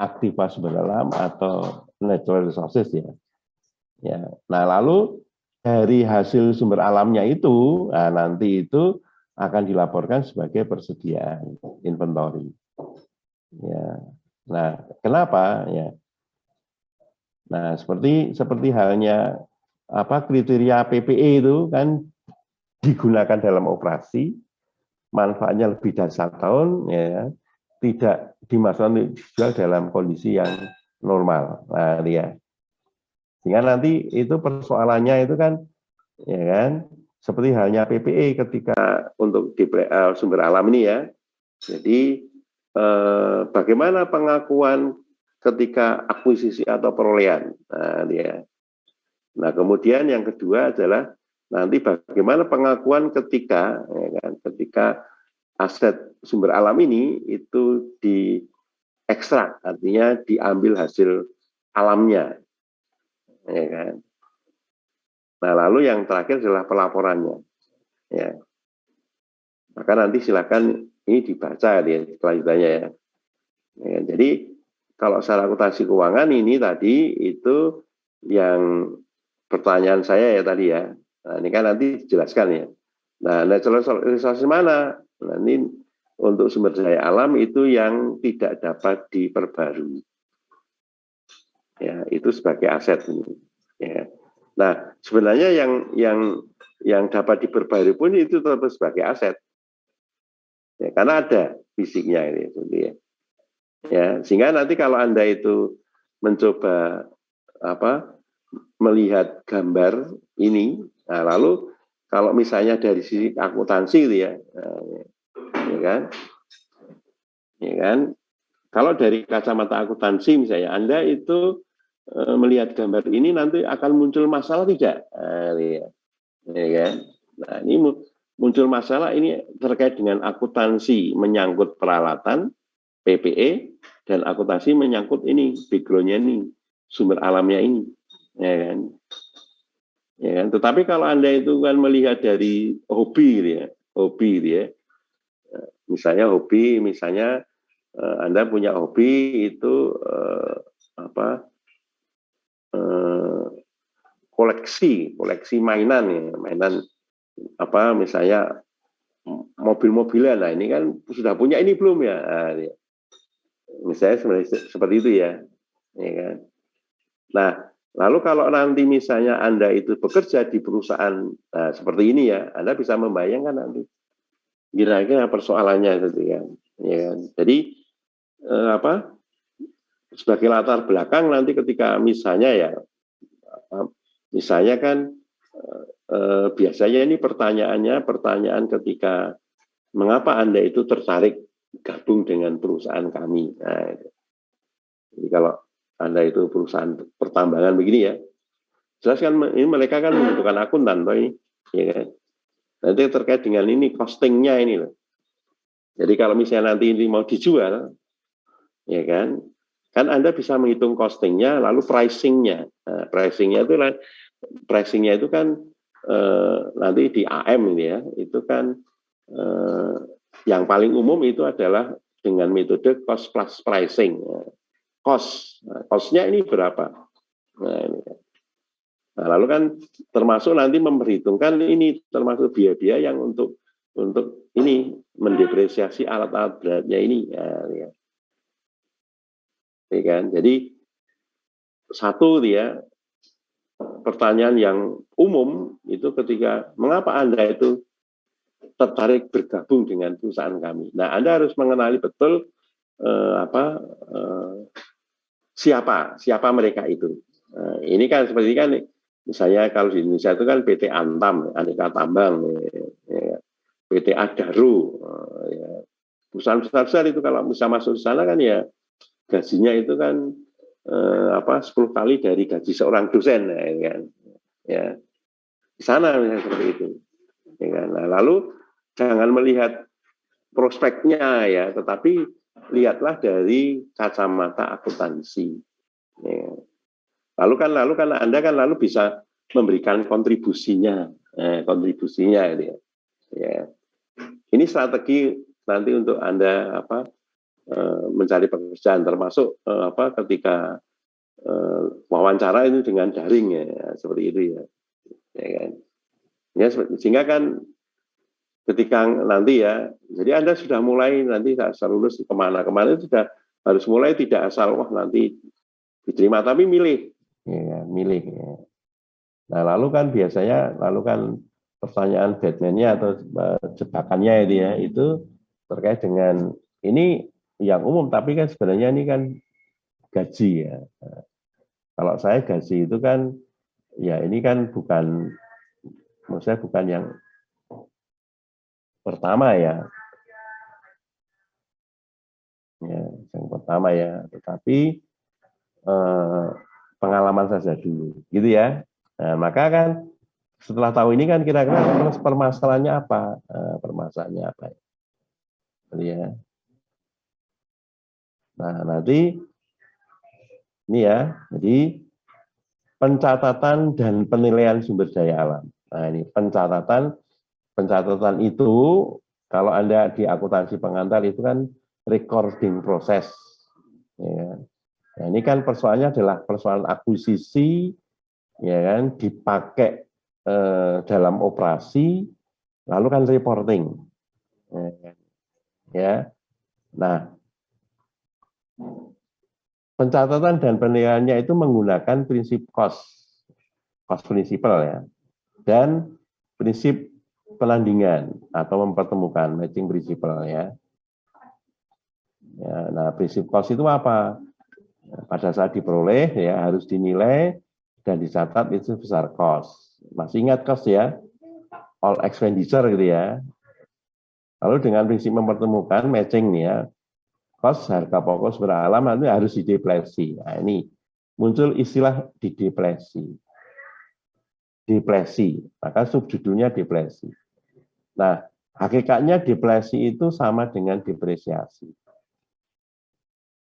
aktiva sumber alam atau natural resources ya. Ya. Nah, lalu dari hasil sumber alamnya itu, nanti itu akan dilaporkan sebagai persediaan inventory. Ya. Nah, kenapa ya? Nah, seperti halnya kriteria PPE itu kan digunakan dalam operasi, manfaatnya lebih dari 1 tahun, ya, tidak dimasukkan dijual dalam kondisi yang normal. Nah, ya. Sehingga nanti itu persoalannya itu kan, ya kan, seperti halnya PPE ketika untuk di sumber alam ini ya. Jadi bagaimana pengakuan ketika akuisisi atau perolehan. Nah, ya. Nah, kemudian yang kedua adalah nanti bagaimana pengakuan ketika, ya kan, ketika aset sumber alam ini itu diekstrak, artinya diambil hasil alamnya, ya kan. Nah, lalu yang terakhir adalah pelaporannya, ya. Maka nanti silakan ini dibaca ya kelanjutannya ya. Ya, jadi kalau secara akuntansi keuangan ini tadi itu yang pertanyaan saya ya tadi ya. Nah, ini kan nanti dijelaskan ya. Nah, natural resources mana? Nah, ini untuk sumber daya alam itu yang tidak dapat diperbarui. Ya, itu sebagai aset ini. Ya. Nah, sebenarnya yang dapat diperbarui pun itu tetap sebagai aset. Ya, karena ada fisiknya ini, ya. Ya, sehingga nanti kalau Anda itu mencoba melihat gambar ini, nah lalu kalau misalnya dari sisi akuntansi gitu ya, ya kan, kalau dari kacamata akuntansi misalnya Anda itu melihat gambar ini nanti akan muncul masalah tidak, ya kan? Nah ini muncul masalah ini terkait dengan akuntansi menyangkut peralatan PPE dan akuntansi menyangkut ini background-nya ini sumber alamnya ini, ya kan? Ya kan? Tetapi kalau Anda itu kan melihat dari hobi gitu ya, misalnya hobi, misalnya Anda punya hobi itu koleksi mainan ya, mainan misalnya mobil-mobilan. Nah ini kan sudah punya ini belum ya? Nah, ya. Misalnya seperti itu ya, ya kan? Nah, lalu kalau nanti misalnya Anda itu bekerja di perusahaan seperti ini ya, Anda bisa membayangkan nanti kira-kira persoalannya gitu kan. Ya kan? Jadi sebagai latar belakang nanti ketika misalnya ya, misalnya kan biasanya ini pertanyaan ketika mengapa Anda itu tertarik gabung dengan perusahaan kami. Nah, jadi kalau Anda itu perusahaan pertambangan begini ya, jelas kan ini mereka kan membutuhkan akuntan, toh ini, ya kan? Nanti terkait dengan ini costingnya ini loh. Jadi kalau misalnya nanti ini mau dijual, ya kan Anda bisa menghitung costingnya, lalu pricingnya. Nah, pricingnya itu kan nanti di AM ini ya, itu kan yang paling umum itu adalah dengan metode cost plus pricing. Cost-nya ini berapa? Nah, ini kan. Nah, lalu kan termasuk nanti memperhitungkan ini termasuk biaya-biaya yang untuk ini mendepresiasi alat-alat beratnya ini. Ya kan? Jadi satu dia pertanyaan yang umum itu ketika mengapa Anda itu tertarik bergabung dengan perusahaan kami. Nah, Anda harus mengenali betul siapa mereka itu. Ini kan seperti kan misalnya kalau di Indonesia itu kan PT Antam, Aneka Tambang, PT Adaro, perusahaan besar itu kalau bisa masuk ke sana kan ya gajinya itu kan 10 kali dari gaji seorang dosen, ya kan? Ya di sana misalnya seperti itu. Ya kan? Nah, lalu jangan melihat prospeknya ya, tetapi lihatlah dari kacamata akuntansi. Ya. Lalu kan Anda kan lalu bisa memberikan kontribusinya gitu ya. Ya. Ini strategi nanti untuk Anda mencari pekerjaan, termasuk ketika wawancara itu dengan daring ya, seperti itu ya. Ya kan. Ya, sehingga kan ketika nanti ya, jadi Anda sudah mulai nanti saat lulus kemana-kemana itu sudah harus mulai tidak asal wah nanti diterima, tapi milih. Ya, milih. Ya. Nah lalu kan biasanya pertanyaan Batman-nya atau jebakannya itu terkait dengan ini yang umum, tapi kan sebenarnya ini kan gaji ya. Kalau saya gaji itu kan ya ini kan bukan, menurut saya bukan yang pertama ya, yang pertama ya, tetapi pengalaman saja dulu, gitu ya. Nah, maka kan setelah tahu ini kan kira-kira terus permasalahannya apa? Permasalahannya apa? Ya. Nah, nanti ini ya, jadi pencatatan dan penilaian sumber daya alam. Nah, ini pencatatan itu kalau Anda di akuntansi pengantar itu kan recording proses. Ya. Nah, ini kan persoalannya adalah persoalan akuisisi, ya kan, dipakai dalam operasi, lalu kan reporting. Ya. Nah, pencatatan dan penilaiannya itu menggunakan prinsip cost principle ya, dan prinsip penandingan atau mempertemukan matching principle ya. Nah, prinsip cost itu apa? Pada saat diperoleh ya harus dinilai dan dicatat itu besar cost. Masih ingat cost ya? All expenditure gitu ya. Lalu dengan prinsip mempertemukan matching nih ya, cost harga pokok sumber alam nanti harus didepresi. Nah, ini muncul istilah didepresi. Depresi, maka subjudulnya depresi. Nah, hakikatnya depresi itu sama dengan depresiasi.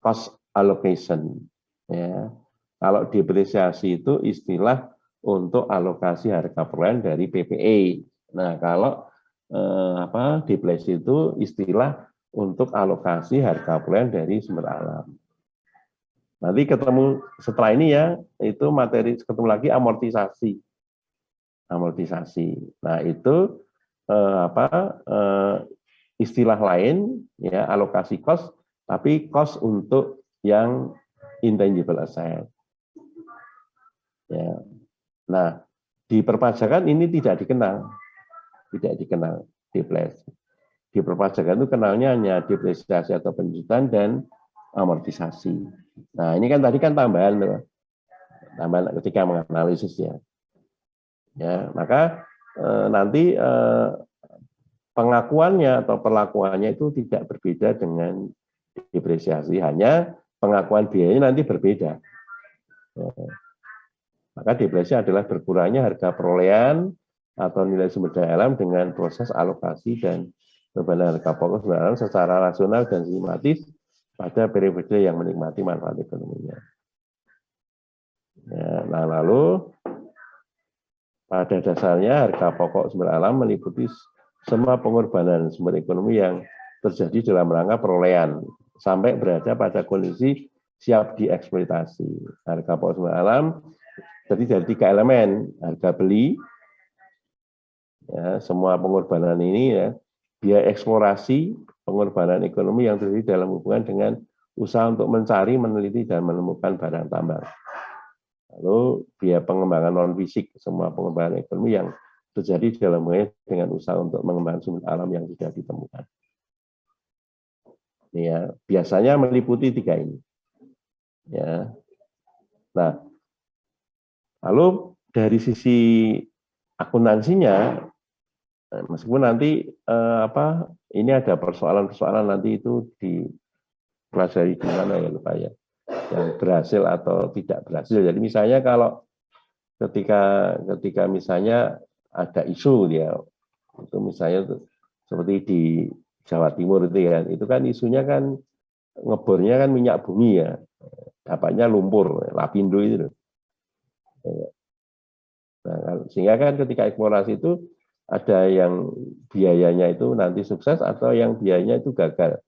Cost allocation. Ya. Kalau depresiasi itu istilah untuk alokasi harga perolehan dari PPE. Nah, kalau depresi itu istilah untuk alokasi harga perolehan dari sumber alam. Nanti ketemu setelah ini ya, itu materi ketemu lagi amortisasi. Nah, itu istilah lain ya, alokasi cost, tapi cost untuk yang intangible asset. Ya. Nah, di perpajakan ini tidak dikenal depresi. Di perpajakan itu kenalnya hanya depresiasi atau penjutaan dan amortisasi. Nah, ini kan tadi kan tambahan ketika menganalisis ya. Ya, maka nanti pengakuannya atau perlakuannya itu tidak berbeda dengan depresiasi, hanya pengakuan biayanya nanti berbeda. Ya. Maka depresi adalah berkurangnya harga perolehan atau nilai sumber daya alam dengan proses alokasi dan perbandingan harga pokok sumber alam secara rasional dan sistematis pada periode yang menikmati manfaat ekonominya. Ya, nah lalu pada dasarnya harga pokok sumber alam meliputi semua pengorbanan sumber ekonomi yang terjadi dalam rangka perolehan sampai berada pada kondisi siap dieksploitasi. Harga pokok sumber alam terdiri dari 3 elemen: harga beli, ya, semua pengorbanan ini ya, biaya eksplorasi, pengorbanan ekonomi yang terjadi dalam hubungan dengan usaha untuk mencari, meneliti, dan menemukan barang tambang. Lalu biaya pengembangan non fisik, semua pengembangan ekonomi yang terjadi dalam hubungan dengan usaha untuk mengembangkan sumber alam yang tidak ditemukan. Ya, biasanya meliputi 3 ini. Ya. Nah, lalu dari sisi akuntansinya, meskipun nanti ini ada persoalan-persoalan nanti itu dipelajari di mana ya lupa ya, yang berhasil atau tidak berhasil. Jadi misalnya kalau ketika misalnya ada isu dia itu misalnya seperti di Jawa Timur itu kan isunya kan ngebornya kan minyak bumi ya, dapatnya lumpur, lapindo itu. Nah, sehingga kan ketika eksplorasi itu ada yang biayanya itu nanti sukses atau yang biayanya itu gagal.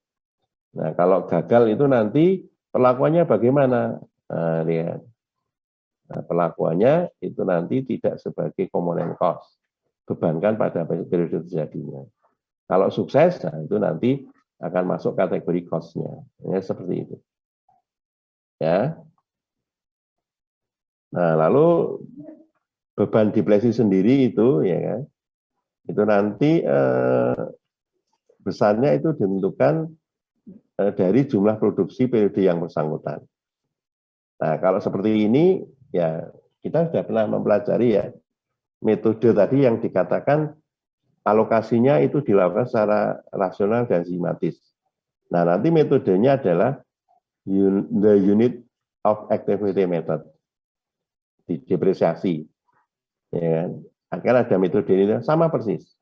Nah, kalau gagal itu nanti perlakuannya bagaimana? Nah, lihat. Nah, perlakuannya itu nanti tidak sebagai komponen cost, bebankan pada periode terjadinya. Kalau sukses, nah itu nanti akan masuk kategori cost-nya. Ya, seperti itu. Ya. Nah, lalu beban depresi sendiri itu ya kan, Itu nanti besarnya itu ditentukan dari jumlah produksi periode yang bersangkutan. Nah, kalau seperti ini, ya kita sudah pernah mempelajari ya, metode tadi yang dikatakan alokasinya itu dilakukan secara rasional dan sistematis. Nah, nanti metodenya adalah the unit of activity method, depresiasi. Ya kan? Akan ada metode ini sama persis.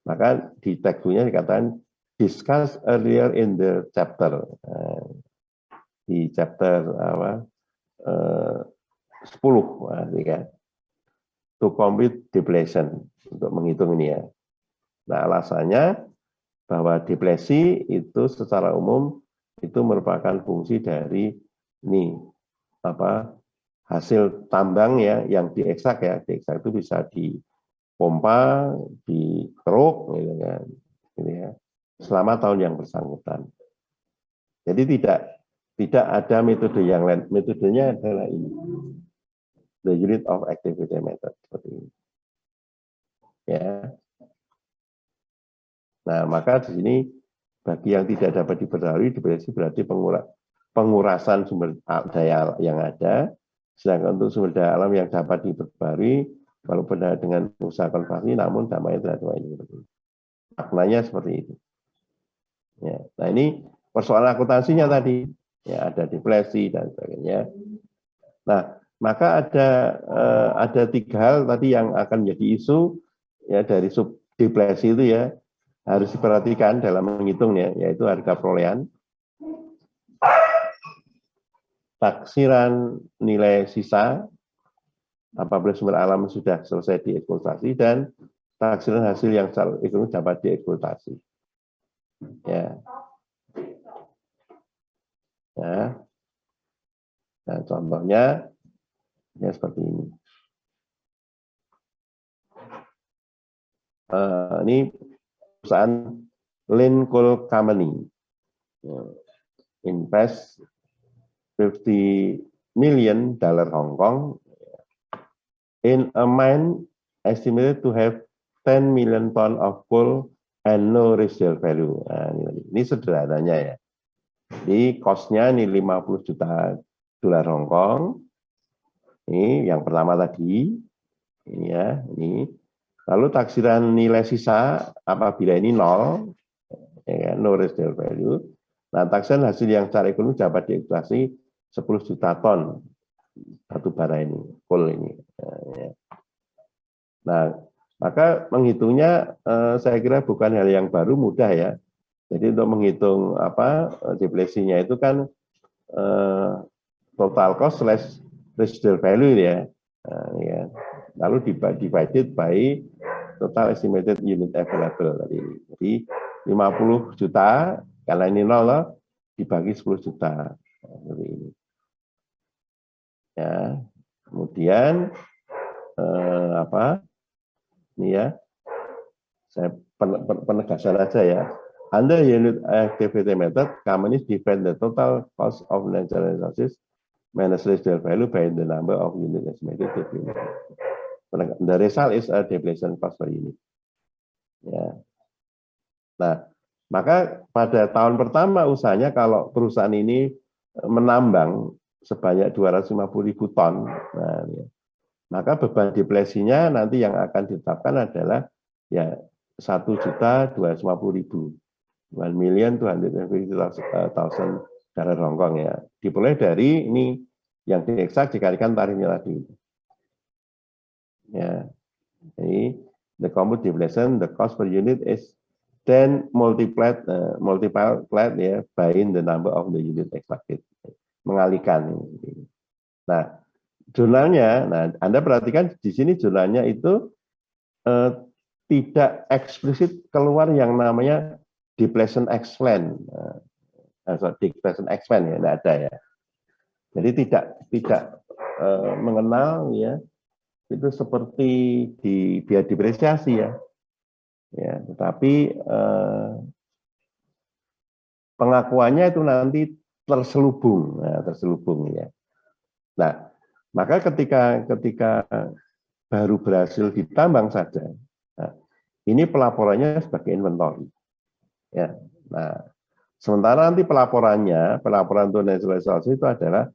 Maka di textbooknya dikatakan discuss earlier in the chapter. Di chapter 10 kan, to compute depletion, untuk menghitung ini ya. Nah, alasannya bahwa depresi itu secara umum itu merupakan fungsi dari ini hasil tambang ya yang diekstrak ya. Diekstrak itu bisa dipompa, dikeruk gitu kan. Gitu ya. Selama tahun yang bersangkutan. Jadi tidak ada metode yang lain. Metodenya adalah ini. The unit of activity method seperti ini. Ya. Nah, maka di sini bagi yang tidak dapat diperbarui, depresi berarti pengurasan sumber daya yang ada, sedangkan untuk sumber daya alam yang dapat diperbarui, walaupun dengan usaha konservasi, namun dampaknya terhadap ini. Maknanya seperti itu. Ya. Nah, ini persoalan akuntansinya tadi, ya ada depresi dan sebagainya. Nah, maka ada 3 hal tadi yang akan menjadi isu ya dari sub depresi itu ya. Harus diperhatikan dalam menghitungnya, yaitu harga perolehan, taksiran nilai sisa apabila sumber alam sudah selesai dieksploitasi, dan taksiran hasil yang secara ekonomi dapat dieksploitasi. Ya. Nah, contohnya ya seperti ini. Ini perusahaan Lin Coal Company invest $50 million Hong Kong in a mine estimated to have 10 million ton of coal and no residual value. Nah, ini sederhananya ya. Jadi cost-nya ini 50 juta dolar Hong Kong. Ini yang pertama tadi. Ini ya, ini. Lalu taksiran nilai sisa apabila ini 0, ya, no residual value. Nah, taksiran hasil yang secara ekonomi dapat dieksploitasi 10 juta ton batu bara ini, coal ini. Nah, maka menghitungnya saya kira bukan hal yang baru, mudah ya. Jadi untuk menghitung depresinya itu kan total cost slash residual value ya. Nah, ya. Lalu divided by total estimated unit available tadi. Jadi 50 juta, karena ini 0 dibagi 10 juta. Seperti ini. Ya. Kemudian ini ya. Saya penegasan aja ya. Under unit activity method, companies define the total cost of natural resources minus residual value by the number of unit estimated. The result is a depletion cost per unit. Ya. Nah, maka pada tahun pertama usahanya kalau perusahaan ini menambang sebanyak 250.000 ton, nah, ya, maka beban depresinya nanti yang akan ditetapkan adalah ya 1.250.000, 1.250.000 dolar Hong Kong ya. Dimulai dari ini yang diekstrak dikalikan tarifnya tadi. Ya, jadi the compute depletion, the cost per unit is then multiplied ya by the number of the unit extracted. Mengalihkan. Nah, jurnalnya, nah Anda perhatikan di sini jurnalnya itu tidak eksplisit keluar yang namanya depletion explain. Depletion explain ya, tidak ada ya. Jadi tidak mengenal ya. Itu seperti biaya depresiasi ya. Ya, tetapi pengakuannya itu nanti terselubung ya. Nah, maka ketika baru berhasil ditambang saja, nah, Ini pelaporannya sebagai inventory. Ya. Nah, sementara nanti pelaporan untuk naturalisasi itu adalah,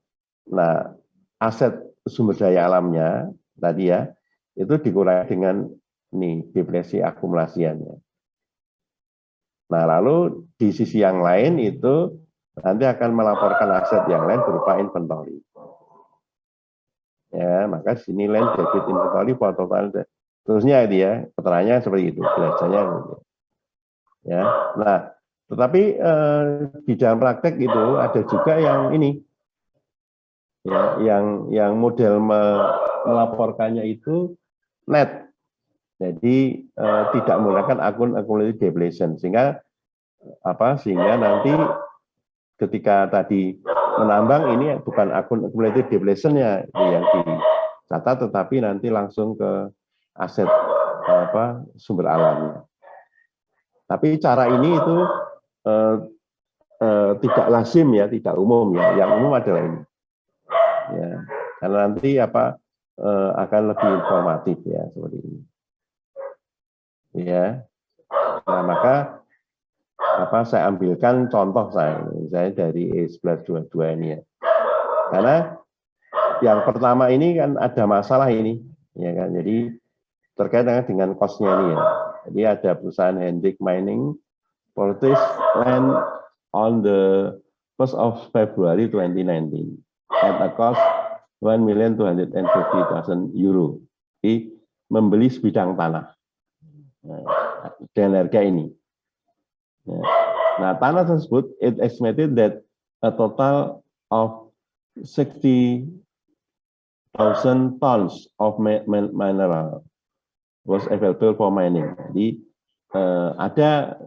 nah, aset sumber daya alamnya tadi ya, itu dikurangi dengan nih depresi akumulasiannya. Nah, lalu di sisi yang lain itu nanti akan melaporkan aset yang lain berupa inventory. Ya, maka sini land debit inventory for total terusnya itu ya, keterangannya seperti itu, biasanya gitu. Ya. Nah, tetapi di dalam praktek itu ada juga yang ini ya, yang model melaporkannya itu net. Jadi tidak menggunakan akun accumulated depletion, sehingga nanti ketika tadi menambang ini bukan akun accumulated depletion-nya yang dicatat, tetapi nanti langsung ke aset sumber alamnya. Tapi cara ini itu tidak lazim ya, tidak umum ya. Yang umum adalah ini. Ya, karena nanti akan lebih informatif ya seperti ini. Ya. Nah, maka saya ambilkan contoh saya dari E1122 ini ya. Karena yang pertama ini kan ada masalah ini, ya kan. Jadi terkait dengan cost-nya ini ya. Jadi ada perusahaan Hendrik Mining purchase land on the 1st of February 2019 at a cost 1.250.000 euro. Jadi membeli sebidang tanah dengan harga ini. Nah, tanah tersebut it estimated that a total of 60,000 tons of mineral was available for mining. Jadi ada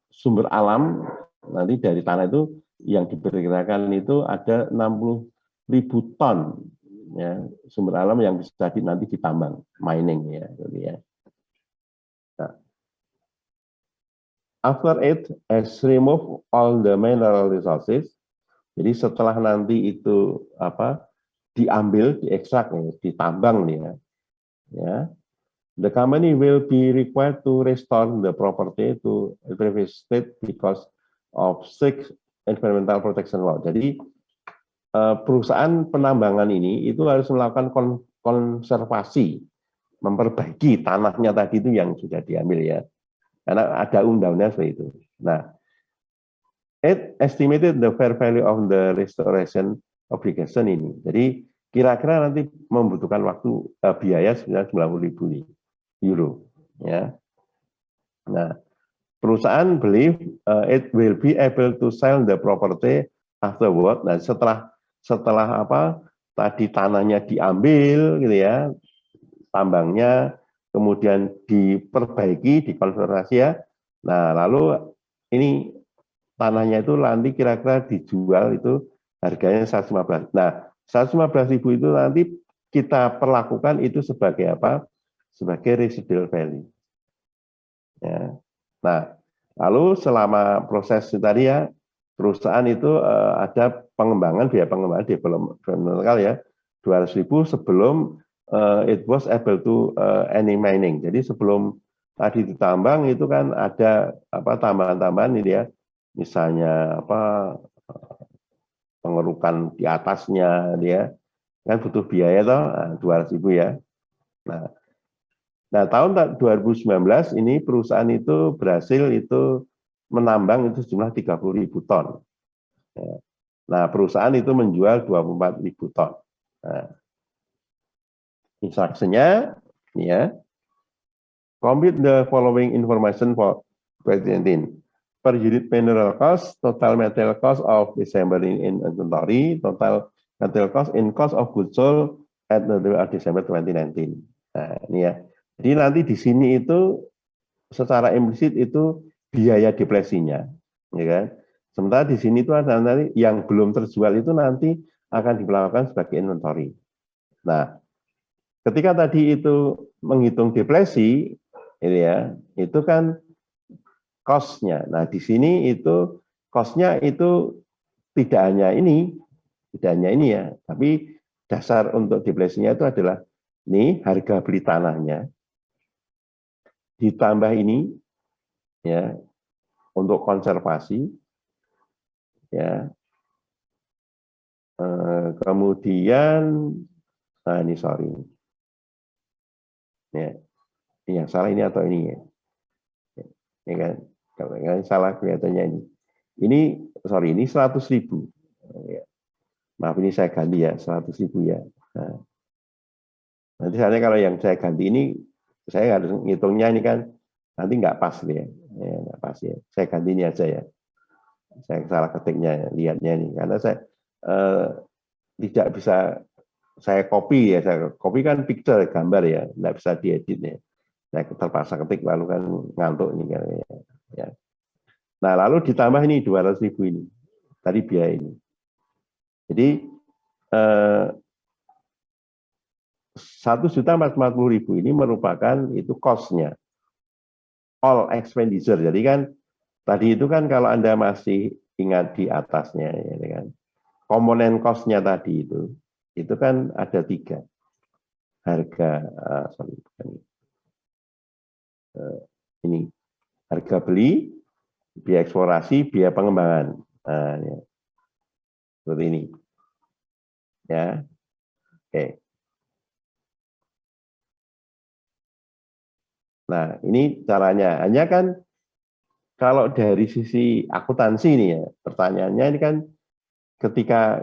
sumber alam nanti dari tanah itu yang diperkirakan itu ada 60.000 ton ya, sumber alam yang bisa nanti ditambang mining ya, gitu ya. Nah, after it has removed all the mineral resources, jadi setelah nanti itu diambil, diekstrak, ditambang nih ya, the company will be required to restore the property to the previous state because of strict environmental protection law. Jadi perusahaan penambangan ini itu harus melakukan konservasi, memperbaiki tanahnya tadi itu yang sudah diambil ya. Karena ada undang-undang seperti itu. Nah, it estimated the fair value of the restoration obligation ini. Jadi kira-kira nanti membutuhkan waktu biaya sekitar 90.000 euro. Ya. Nah, perusahaan believe it will be able to sell the property afterward. Nah, setelah tadi tanahnya diambil gitu ya, tambangnya kemudian diperbaiki, dikonservasi ya. Nah, lalu ini tanahnya itu nanti kira-kira dijual itu harganya 115. Nah, 115.000 itu nanti kita perlakukan itu sebagai apa? Sebagai residual value. Ya. Nah, lalu selama proses tadi ya, perusahaan itu ada pengembangan, biaya pengembangan developmental ya, 200.000 sebelum it was able to any mining. Jadi sebelum tadi ditambang itu kan ada tambahan-tambahan ini ya, misalnya pengerukan di atasnya dia kan butuh biaya toh 200.000 ya. Nah, tahun 2019 ini perusahaan itu berhasil itu menambang itu sejumlah 30.000 ton. Nah, perusahaan itu menjual 24.000 ton. Nah, instruksinya ya, complete the following information for 2019. Per unit mineral cost, total material cost of December in inventory, total material cost in cost of goods sold at December 2019. Nah, ini ya. Jadi nanti di sini itu secara implisit itu biaya depresinya, ya kan? Sementara di sini itu ada nanti yang belum terjual itu nanti akan diperlakukan sebagai inventory. Nah, ketika tadi itu menghitung depresi, ini ya, itu kan cost-nya. Nah, di sini itu cost-nya itu tidak hanya ini ya, tapi dasar untuk depresinya itu adalah ini harga beli tanahnya ditambah ini ya untuk konservasi ya. Kemudian nah ini sorry ya, ini yang salah ini atau ini ya, ini kan kalau yang salah kelihatannya ini sorry ini 100.000 ya. Maaf ini saya ganti ya 100.000 ya. Nah, nanti saya kalau yang saya ganti ini saya harus ngitungnya ini kan nanti nggak pas ya, nggak pas ya. Saya ganti ini aja ya. Saya salah ketiknya lihatnya ini karena saya tidak bisa saya copy ya, saya copy kan picture gambar ya, nggak bisa diedit ya. Saya terpaksa ketik lalu kan ngantuk ini kan ya. Nah lalu ditambah ini 200.000 ini tadi biaya ini. Jadi 1.440.000 ini merupakan itu cost-nya, all expenditure. Jadi kan tadi itu kan kalau Anda masih ingat di atasnya ya kan, komponen cost-nya tadi itu kan ada 3. Harga ini harga beli, biaya eksplorasi, biaya pengembangan. Nah, ya. Seperti ini. Ya. Oke. Nah, ini caranya. Hanya kan kalau dari sisi akuntansi nih ya, pertanyaannya ini kan ketika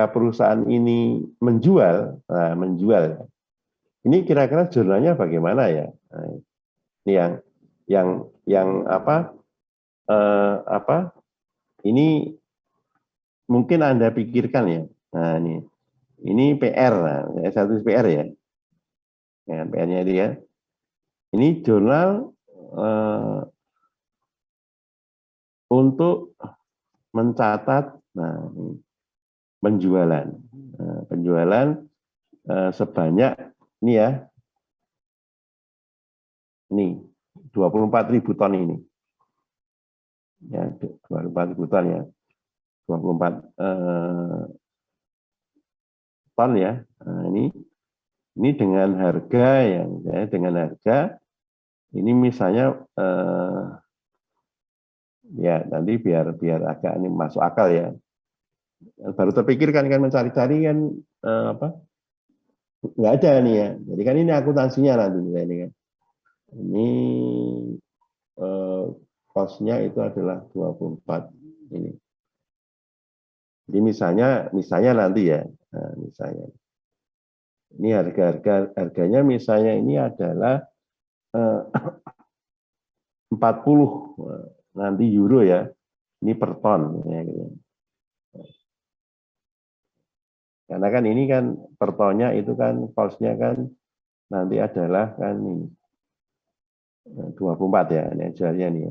perusahaan ini menjual, nah menjual. Ini kira-kira jurnalnya bagaimana ya? Nah, ini yang apa? Ini mungkin Anda pikirkan ya. Nah, ini PR, nah, satu PR ya. Ya, PR-nya itu ya. Ini jurnal untuk mencatat penjualan. Penjualan sebanyak ini ya. Ini 24.000 ton ini. Ya, 24.000 ton ya. 24 ton ya. Nah, ini dengan harga dengan harga ini misalnya ya nanti biar agak ini masuk akal ya. Baru terpikirkan kan mencari-cari kan nggak ada nih ya. Jadi kan ini akuntansinya nanti ini kan. Ini cost-nya itu adalah 24 ini. Jadi misalnya nanti ya, nah, misalnya ini harganya misalnya ini adalah 40 nanti euro ya, ini per ton ya, gitu. Karena kan ini kan per tonnya itu kan cost-nya kan nanti adalah kan ini 24 ya, ini ajarnya nih.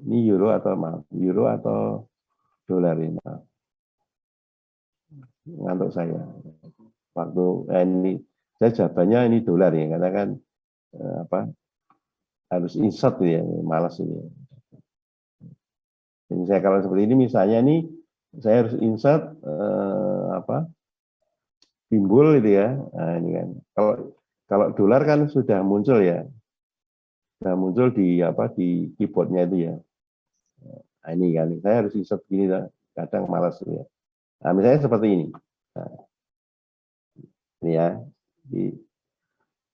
Ini euro atau dolar ini. Ngantuk saya. Waktu ini saya jawabannya ini dolar ya, karena kan harus insert ya, malas ini. Jadi saya kalau seperti ini misalnya nih saya harus insert simbol itu ya. Nah, ini kan. Kalau dolar kan sudah muncul ya. Sudah muncul di di keyboardnya itu ya. Nah, ini kan saya harus insert gini lah. Kadang malas ya. Nah, misalnya seperti ini. Nah, ini ya.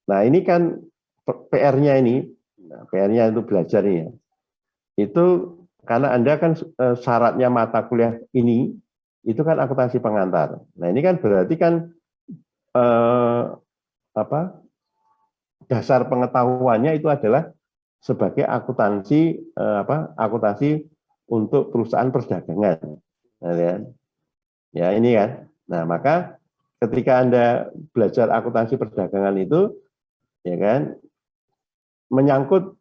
Nah, ini kan PR-nya ini. Nah, PR-nya itu belajar ini ya. Itu karena Anda kan syaratnya mata kuliah ini itu kan akuntansi pengantar. Nah, ini kan berarti kan dasar pengetahuannya itu adalah sebagai akuntansi akuntansi untuk perusahaan perdagangan. Nah, ya ini kan. Nah, maka ketika Anda belajar akuntansi perdagangan itu ya kan menyangkut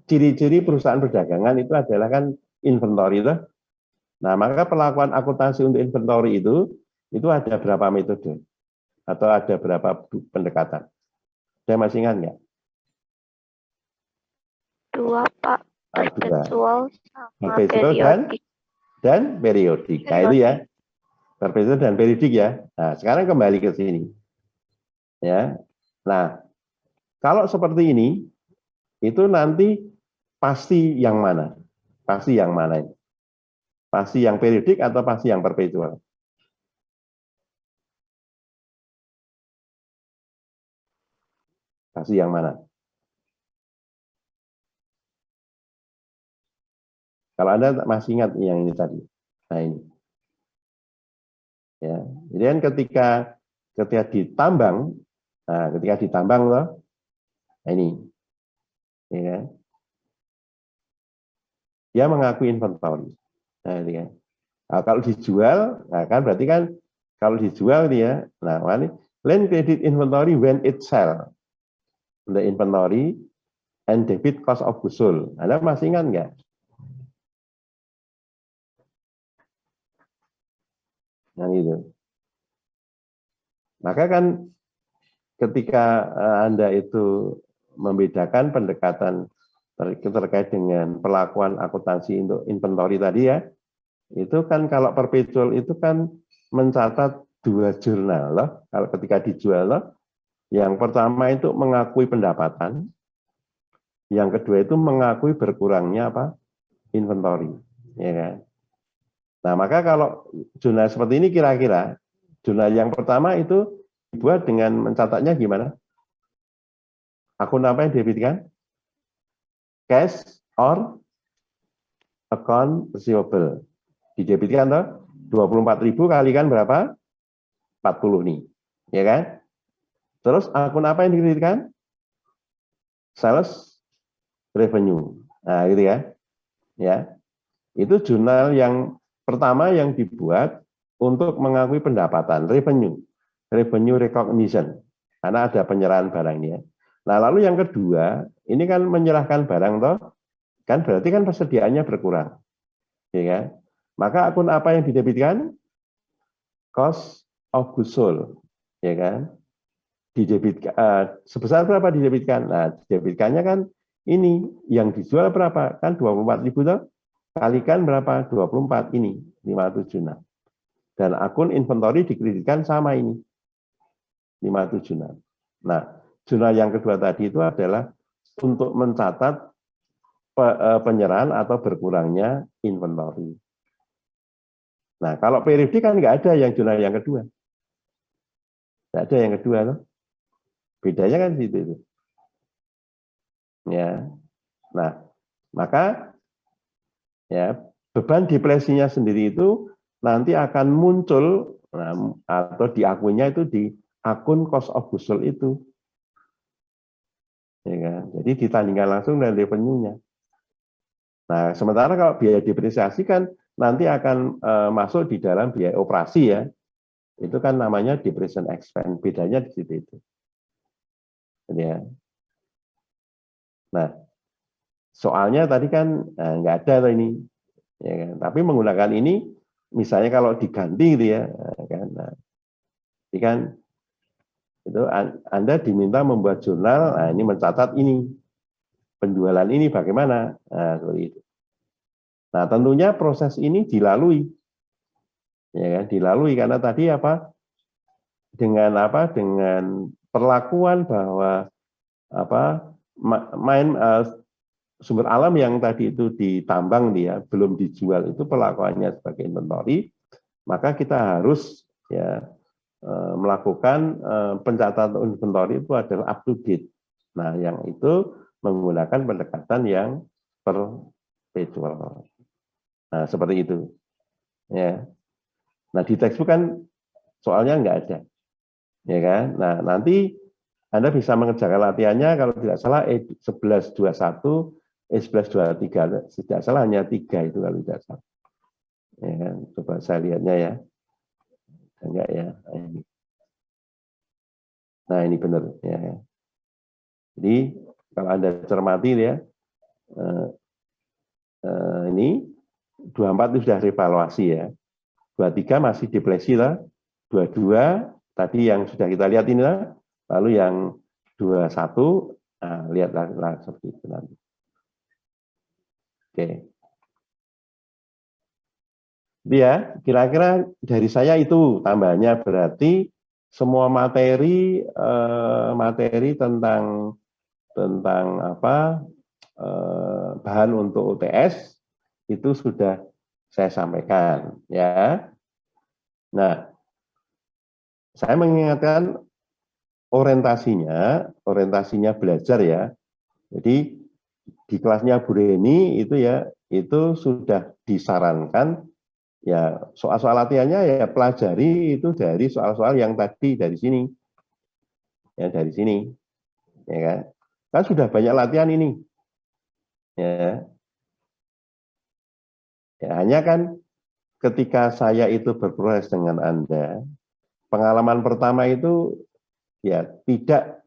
ciri-ciri perusahaan perdagangan itu adalah kan inventory itu. Nah, maka pelakuan akuntansi untuk inventory itu ada berapa metode atau ada berapa pendekatan? Saya masih ingat nggak? 2, Pak. Perpetual sama perpetual dan periodik. Nah, itu ya. Perpetual dan periodik ya. Nah, sekarang kembali ke sini. Ya. Nah, Kalau seperti ini, itu nanti pasti yang mana? Pasti yang mana ini? Pasti yang periodik atau pasti yang perpetual? Pasti yang mana? Kalau Anda masih ingat yang ini tadi. Nah ini. Ya. Jadi kan ketika ditambang, nah ketika ditambang loh, nah ini. Ya. Dia mengakui inventory. Nah, ini kan. Nah, kalau dijual, nah kan berarti kan kalau dijual dia, nah ini land credit inventory when it sell the inventory and debit cost of goods sold. Anda masih ingat nggak? Yang itu. Maka kan ketika Anda itu membedakan pendekatan terkait dengan perlakuan akuntansi untuk inventory tadi ya, itu kan kalau perpetual itu kan mencatat dua jurnal loh. Kalau ketika dijual loh, yang pertama itu mengakui pendapatan, yang kedua itu mengakui berkurangnya apa? Inventory, ya kan? Nah, maka kalau jurnal seperti ini kira-kira jurnal yang pertama itu dibuat dengan mencatatnya gimana? Akun apa yang didebitkan? Cash or account receivable. Didebitkan toh 24.000 kalikan berapa? 40 nih. Ya kan? Terus akun apa yang didebitkan? Sales revenue. Nah, gitu ya. Ya. Itu jurnal yang pertama yang dibuat untuk mengakui pendapatan, revenue recognition, karena ada penyerahan barangnya. Nah, lalu yang kedua, ini kan menyerahkan barang toh, kan berarti kan persediaannya berkurang, ya kan? Maka akun apa yang didebitkan? Cost of goods sold, ya kan? Didebitkan sebesar berapa didebitkan? Nah, didebitkannya kan ini yang dijual berapa? Kan 24.000 toh? Kalikan berapa? 24 ini, 576. Dan akun inventory dikreditkan sama ini, 576. Nah, jurnal yang kedua tadi itu adalah untuk mencatat penyerahan atau berkurangnya inventory. Nah, kalau periodik kan nggak ada yang jurnal yang kedua. Nggak ada yang kedua loh. Bedanya kan situ itu. Ya. Nah, maka ya beban depresinya sendiri itu nanti akan muncul atau diakuinya itu di akun cost of goods sold itu, ya kan? Jadi ditandingkan langsung dengan revenue-nya. Nah, sementara kalau biaya depresiasi kan nanti akan masuk di dalam biaya operasi ya, itu kan namanya depreciation expense, bedanya di situ itu. Ya. Nah, soalnya tadi kan nggak ada ini, ya kan? Tapi menggunakan ini, misalnya kalau diganti gitu ya, kan? Nah, jadi kan itu Anda diminta membuat jurnal, nah ini mencatat ini penjualan ini bagaimana, nah, seperti itu. Nah tentunya proses ini dilalui, ya kan? Dilalui karena tadi apa? Dengan perlakuan bahwa sumber alam yang tadi itu ditambang dia belum dijual itu perlakuannya sebagai inventory, maka kita harus ya melakukan pencatatan inventory itu adalah up to date. Nah, yang itu menggunakan pendekatan yang perpetual. Nah, seperti itu. Ya. Nah, di textbook kan soalnya nggak ada. Ya kan? Nah, nanti Anda bisa mengerjakan latihannya kalau tidak salah E1121, E1123, tidak salah hanya 3 itu kalau tidak salah. Ya kan? Coba saya lihatnya ya. Enggak ya. Nah, ini benar ya. Jadi kalau Anda cermati ya, ini 24 itu sudah revaluasi ya. 23 masih depresi lah. 22 tadi yang sudah kita lihat ini lah. Lalu yang 21 nah, lihatlah seperti itu nanti. Oke. Jadi ya, kira-kira dari saya itu tambahannya berarti semua materi tentang tentang bahan untuk UTS itu sudah saya sampaikan, ya. Nah, saya mengingatkan orientasinya belajar ya. Jadi di kelasnya Bu Reni itu ya, itu sudah disarankan ya soal-soal latihannya ya pelajari itu dari soal-soal yang tadi dari sini, ya dari sini, ya kan? Kan sudah banyak latihan ini, ya. Ya hanya kan ketika saya itu berproses dengan Anda, pengalaman pertama itu ya tidak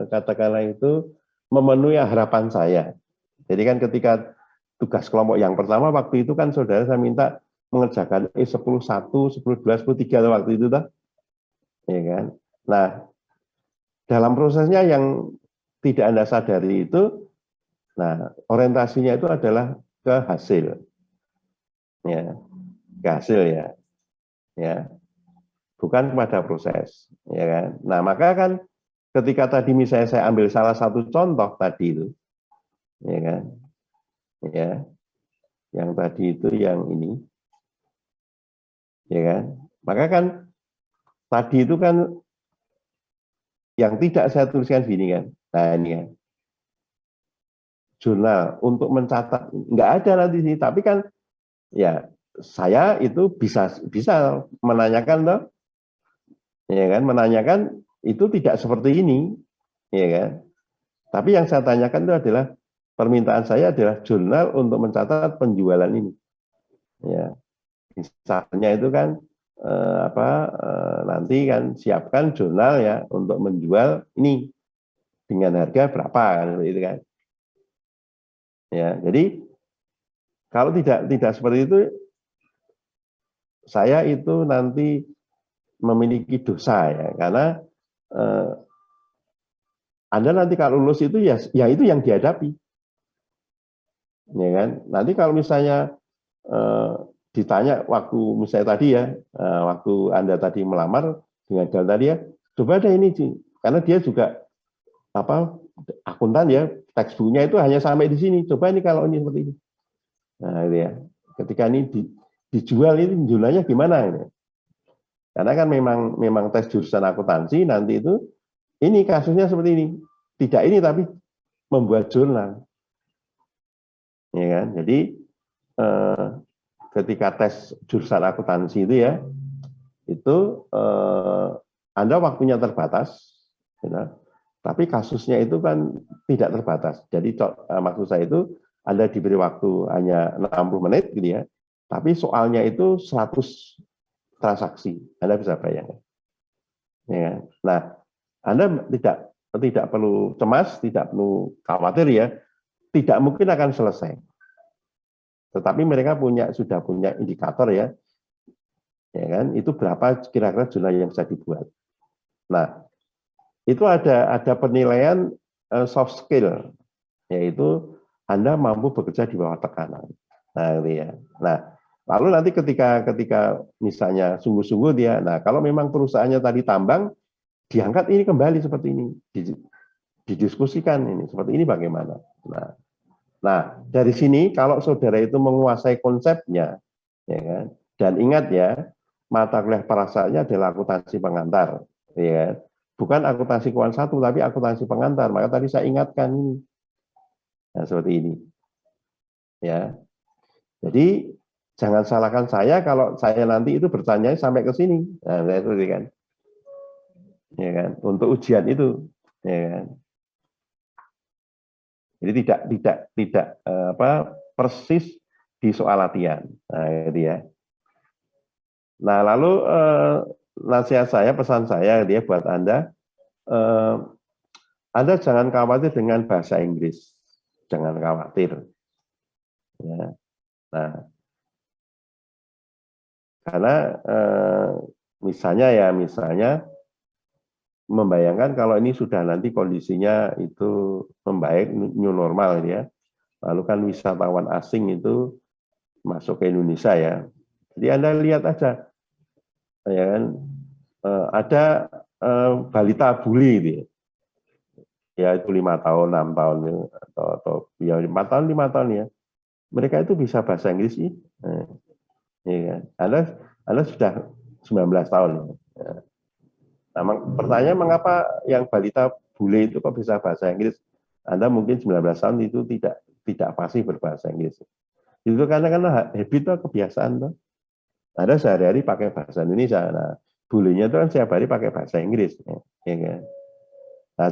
katakanlah itu memenuhi harapan saya. Jadi kan ketika tugas kelompok yang pertama waktu itu kan saudara saya minta mengerjakan 10-1, 10-2, 10-3 waktu itu toh. Ya kan? Nah, dalam prosesnya yang tidak Anda sadari itu, nah orientasinya itu adalah ke hasil. Ya, ke hasil ya. Ya. Bukan kepada proses, ya kan? Nah, maka kan ketika tadi misalnya saya ambil salah satu contoh tadi itu, ya kan? Ya, yang tadi itu yang ini, ya kan? Maka kan tadi itu kan yang tidak saya tuliskan gini kan. Nah, ini kan. Jurnal untuk mencatat nggak ada nanti sih, tapi kan ya saya itu bisa menanyakan toh, ya kan? Menanyakan itu tidak seperti ini, ya kan? Tapi yang saya tanyakan itu adalah permintaan saya adalah jurnal untuk mencatat penjualan ini. Ya, misalnya itu kan nanti kan siapkan jurnal ya untuk menjual ini dengan harga berapa kan itu kan. Ya, jadi kalau tidak seperti itu saya itu nanti memiliki dosa ya karena Anda nanti kalau lulus itu ya itu yang dihadapi. Ya kan? Nanti kalau misalnya ditanya waktu misalnya tadi ya, waktu Anda tadi melamar dengan jalan tadi ya, coba deh ini sih, karena dia juga akuntan ya, textbooknya itu hanya sampai di sini. Coba ini kalau ini seperti ini. Nah, itu ya. Ketika ini dijual ini jumlahnya gimana ini? Karena kan memang tes jurusan akuntansi nanti itu ini kasusnya seperti ini. Tidak ini tapi membuat jurnal. Ya kan? Jadi ketika tes jurusan akuntansi itu ya, itu Anda waktunya terbatas, ya, tapi kasusnya itu kan tidak terbatas. Jadi maksud saya itu Anda diberi waktu hanya 60 menit gitu ya, tapi soalnya itu 100 transaksi. Anda bisa bayangkan. Ya, nah, Anda tidak perlu cemas, tidak perlu khawatir ya, tidak mungkin akan selesai. Tetapi mereka sudah punya indikator ya kan? Itu berapa kira-kira jumlah yang bisa dibuat. Nah, itu ada penilaian soft skill, yaitu Anda mampu bekerja di bawah tekanan. Nah, gitu ya. Nah, lalu nanti ketika misalnya sungguh-sungguh dia, nah kalau memang perusahaannya tadi tambang, diangkat ini kembali seperti ini, didiskusikan ini seperti ini bagaimana. Nah, dari sini kalau saudara itu menguasai konsepnya, ya kan? Dan ingat ya, mata kuliah prasaranya adalah akuntansi pengantar, ya kan? Bukan akuntansi keuangan 1, tapi akuntansi pengantar. Maka tadi saya ingatkan ini, nah, seperti ini, ya. Jadi jangan salahkan saya kalau saya nanti itu bertanya sampai ke sini, nah, seperti kan, ya kan? Untuk ujian itu, ya kan? Jadi tidak persis di soal latihan. Nah, gitu ya. Nah, lalu nasihat saya, pesan saya gitu ya buat Anda, Anda jangan khawatir dengan bahasa Inggris. Jangan khawatir. Ya. Nah, karena misalnya membayangkan kalau ini sudah nanti kondisinya itu membaik, new normal ya. Lalu kan wisatawan asing itu masuk ke Indonesia ya. Jadi Anda lihat aja, ya kan, ada balita bully gitu ya. ya itu 5 tahun, 6 tahun ya, atau ya 4 tahun, 5 tahun ya, mereka itu bisa bahasa Inggris sih. Ya, Anda sudah 19 tahun. Ya. Nah, pertanyaan mengapa yang balita bule itu kok bisa bahasa Inggris? Anda mungkin 19 tahun itu tidak pasti berbahasa Inggris. Itu karena habit atau kebiasaan tuh. Ada sehari-hari pakai bahasa Indonesia. Nah, bulenya itu kan setiap hari pakai bahasa Inggris. Ya kan? Nah,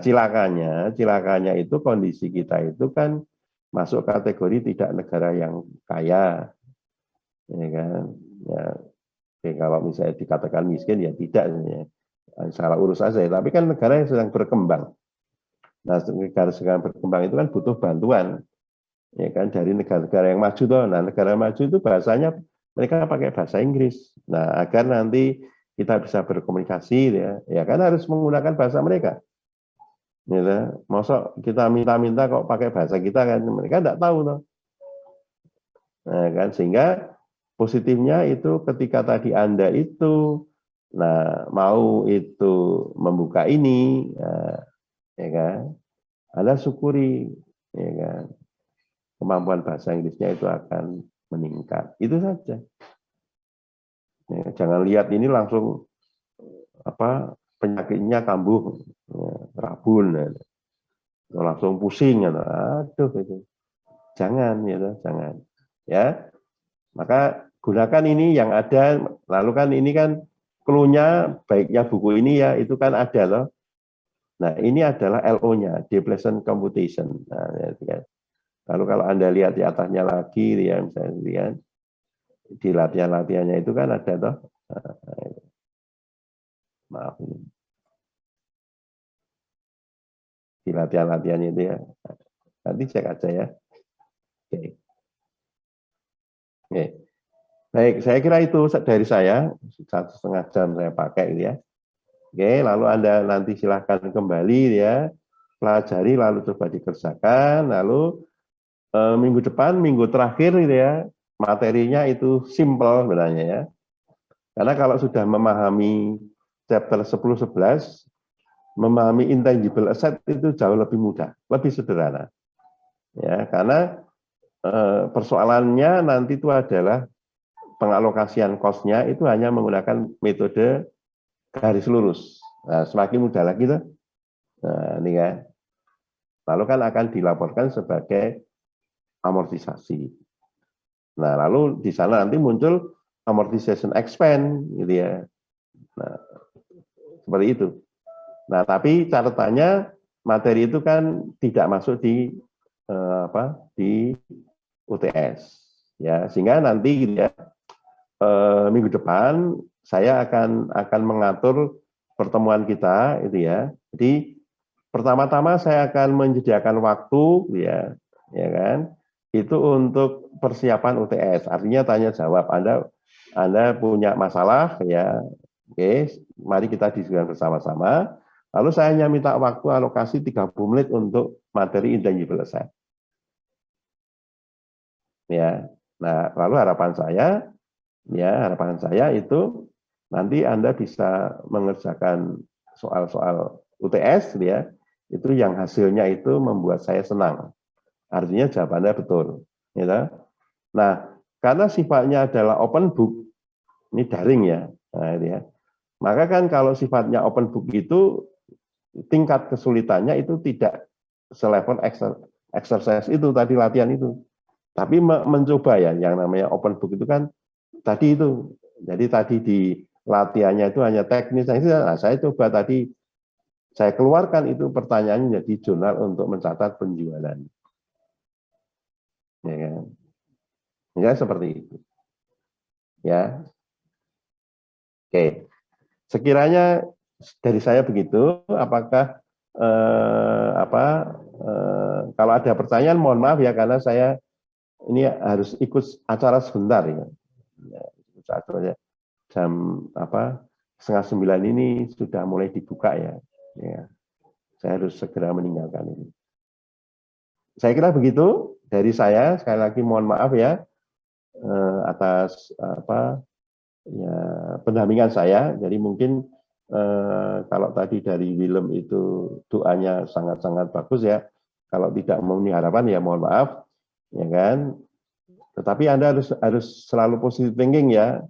cilakanya itu kondisi kita itu kan masuk kategori tidak negara yang kaya. Ya kan? Ya, kalau misalnya dikatakan miskin ya tidak. Ya. Salah urus saja. Tapi kan negara yang sedang berkembang. Nah, negara sedang berkembang itu kan butuh bantuan. Ya kan, dari negara-negara yang maju toh. Nah, negara maju itu bahasanya mereka pakai bahasa Inggris. Nah, agar nanti kita bisa berkomunikasi ya kan harus menggunakan bahasa mereka. Ya, masa kita minta-minta kok pakai bahasa kita kan mereka tidak tahu toh. Nah, kan sehingga positifnya itu ketika tadi Anda itu mau itu membuka ini ya kan. Anda syukuri ya kan. Kemampuan bahasa Inggrisnya itu akan meningkat. Itu saja. Ya, jangan lihat ini langsung penyakitnya kambuh, ya, rabun, ya, langsung pusing, ya, aduh itu. Jangan, ya, jangan. Ya, maka gunakan ini yang ada. Lalu kan ini kan clue-nya baiknya buku ini ya itu kan ada loh. Nah ini adalah LO-nya, Depletion Computation. Nah, ya. Lalu kalau Anda lihat di atasnya lagi, ya, misalnya lihat di latihan-latihannya itu kan ada toh. Maaf ini. Di latihan-latihannya itu ya. Nanti cek aja ya. Oke. Oke. Baik, saya kira itu dari saya 1,5 jam saya pakai gitu ya. Oke, lalu Anda nanti silahkan kembali ya, pelajari lalu coba dikerjakan, lalu minggu depan, minggu terakhir gitu ya, materinya itu simple sebenarnya ya. Karena kalau sudah memahami chapter 10-11, memahami intangible asset itu jauh lebih mudah, lebih sederhana. Ya, karena persoalannya nanti itu adalah pengalokasian cost-nya itu hanya menggunakan metode garis lurus. Nah, semakin mudah lagi tuh. Nah, ini kan. Lalu kan akan dilaporkan sebagai amortisasi. Nah, lalu di sana nanti muncul amortization expense gitu ya. Nah, seperti itu. Nah, tapi catatannya materi itu kan tidak masuk di di UTS ya, sehingga nanti gitu ya, minggu depan saya akan mengatur pertemuan kita itu ya. Jadi pertama-tama saya akan menyediakan waktu ya kan, itu untuk persiapan UTS, artinya tanya jawab. Anda punya masalah ya, oke, mari kita diskusikan bersama-sama. Lalu saya hanya minta waktu alokasi 30 menit untuk materi intangible asset. Ya. Nah, lalu harapan saya itu nanti Anda bisa mengerjakan soal-soal UTS ya, itu yang hasilnya itu membuat saya senang. Artinya jawabannya betul. Ya. Nah, karena sifatnya adalah open book, ini daring ya. Nah, ini ya. Maka kan kalau sifatnya open book itu tingkat kesulitannya itu tidak selevel exercise itu tadi, latihan itu. Tapi mencoba ya, yang namanya open book itu kan tadi itu. Jadi tadi di latihannya itu hanya teknis. Nah, saya coba tadi, saya keluarkan itu pertanyaannya jadi jurnal untuk mencatat penjualan. Ya kan? Ya seperti itu. Ya. Oke. Sekiranya dari saya begitu, apakah kalau ada pertanyaan mohon maaf ya, karena saya ini harus ikut acara sebentar ya. Jam 8:30 ini sudah mulai dibuka ya. Ya. Saya harus segera meninggalkan ini. Saya kira begitu dari saya. Sekali lagi mohon maaf ya atas pendampingan saya. Jadi mungkin kalau tadi dari Willem itu doanya sangat-sangat bagus ya. Kalau tidak memenuhi harapan ya mohon maaf, ya kan. Tetapi Anda harus selalu positive thinking ya.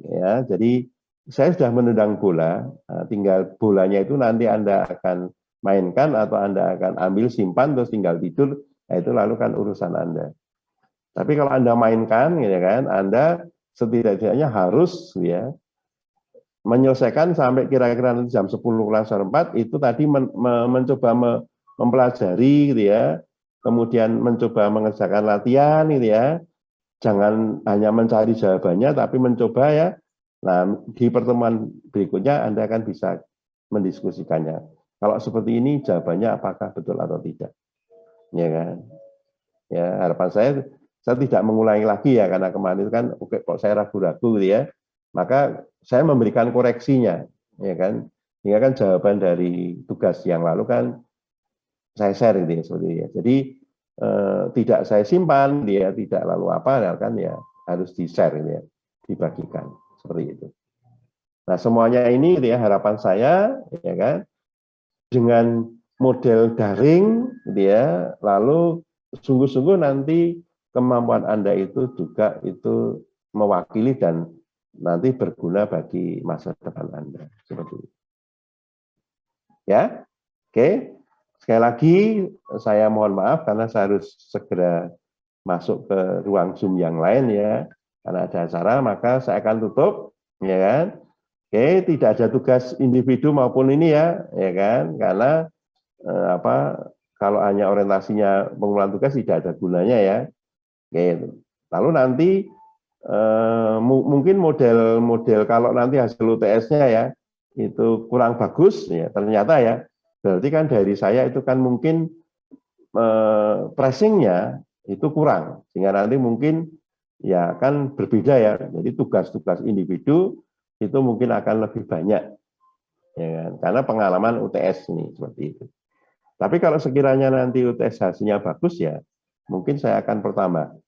Ya, jadi saya sudah menendang bola, tinggal bolanya itu nanti Anda akan mainkan atau Anda akan ambil simpan terus tinggal tidur, nah itu lalu kan urusan Anda. Tapi kalau Anda mainkan, ya kan, Anda setidaknya harus ya menyelesaikan sampai kira-kira nanti jam 10 kurang 4 itu tadi mencoba mempelajari gitu ya, kemudian mencoba mengerjakan latihan gitu ya, jangan hanya mencari jawabannya tapi mencoba ya. Nah, di pertemuan berikutnya Anda akan bisa mendiskusikannya. Kalau seperti ini jawabannya apakah betul atau tidak. Ya kan? Ya, harapan saya tidak mengulangi lagi ya, karena kemarin itu kan oke kok saya ragu-ragu gitu ya. Maka saya memberikan koreksinya, ya kan? Sehingga kan jawaban dari tugas yang lalu kan saya share gitu ya, seperti itu ya. Jadi tidak saya simpan, dia tidak lalu apa, kan ya harus di-share gitu ya, dibagikan seperti itu. Nah, semuanya ini gitu ya harapan saya ya kan dengan model daring gitu ya, lalu sungguh-sungguh nanti kemampuan Anda itu juga itu mewakili dan nanti berguna bagi masa depan Anda seperti itu. Ya. Oke. Sekali lagi saya mohon maaf karena saya harus segera masuk ke ruang Zoom yang lain ya. Karena ada acara maka saya akan tutup ya kan. Oke, tidak ada tugas individu maupun ini ya kan. Karena kalau hanya orientasinya pengumpulan tugas tidak ada gunanya ya. Oke. Lalu nanti mungkin model kalau nanti hasil UTS-nya ya itu kurang bagus ya ternyata ya, berarti kan dari saya itu kan mungkin pressing-nya itu kurang, sehingga nanti mungkin ya kan berbeda ya, jadi tugas-tugas individu itu mungkin akan lebih banyak ya kan? Karena pengalaman UTS ini seperti itu. Tapi kalau sekiranya nanti UTS hasilnya bagus ya mungkin saya akan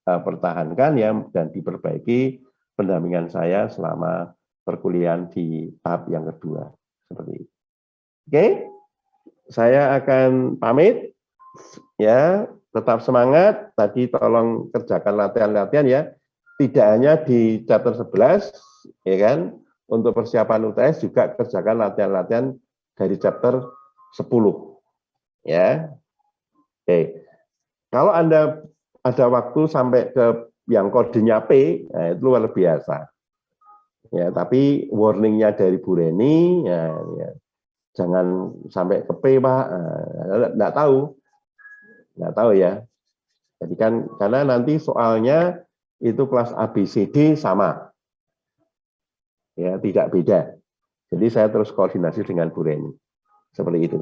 pertahankan ya dan diperbaiki pendampingan saya selama perkuliahan di tahap yang kedua seperti itu. Oke, saya akan pamit ya, tetap semangat. Tadi tolong kerjakan latihan-latihan ya, tidak hanya di chapter 11 ya kan, untuk persiapan UTS juga kerjakan latihan-latihan dari chapter 10 ya. Oke. Kalau Anda ada waktu sampai ke yang kodenya P, nah itu luar biasa. Ya, tapi warningnya dari Bu Reni, ya, jangan sampai ke P, Pak. Nggak tahu ya. Jadi kan karena nanti soalnya itu kelas ABCD sama, ya tidak beda. Jadi saya terus koordinasi dengan Bu Reni, seperti itu.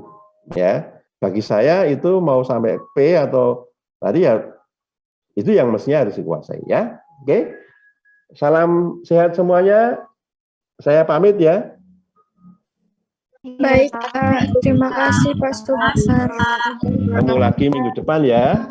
Ya, bagi saya itu mau sampai P atau tadi ya itu yang mestinya harus dikuasai ya. Oke. Salam sehat semuanya. Saya pamit ya. Baik, Pak. Terima kasih, Pak Subsar. Ketemu lagi minggu depan ya.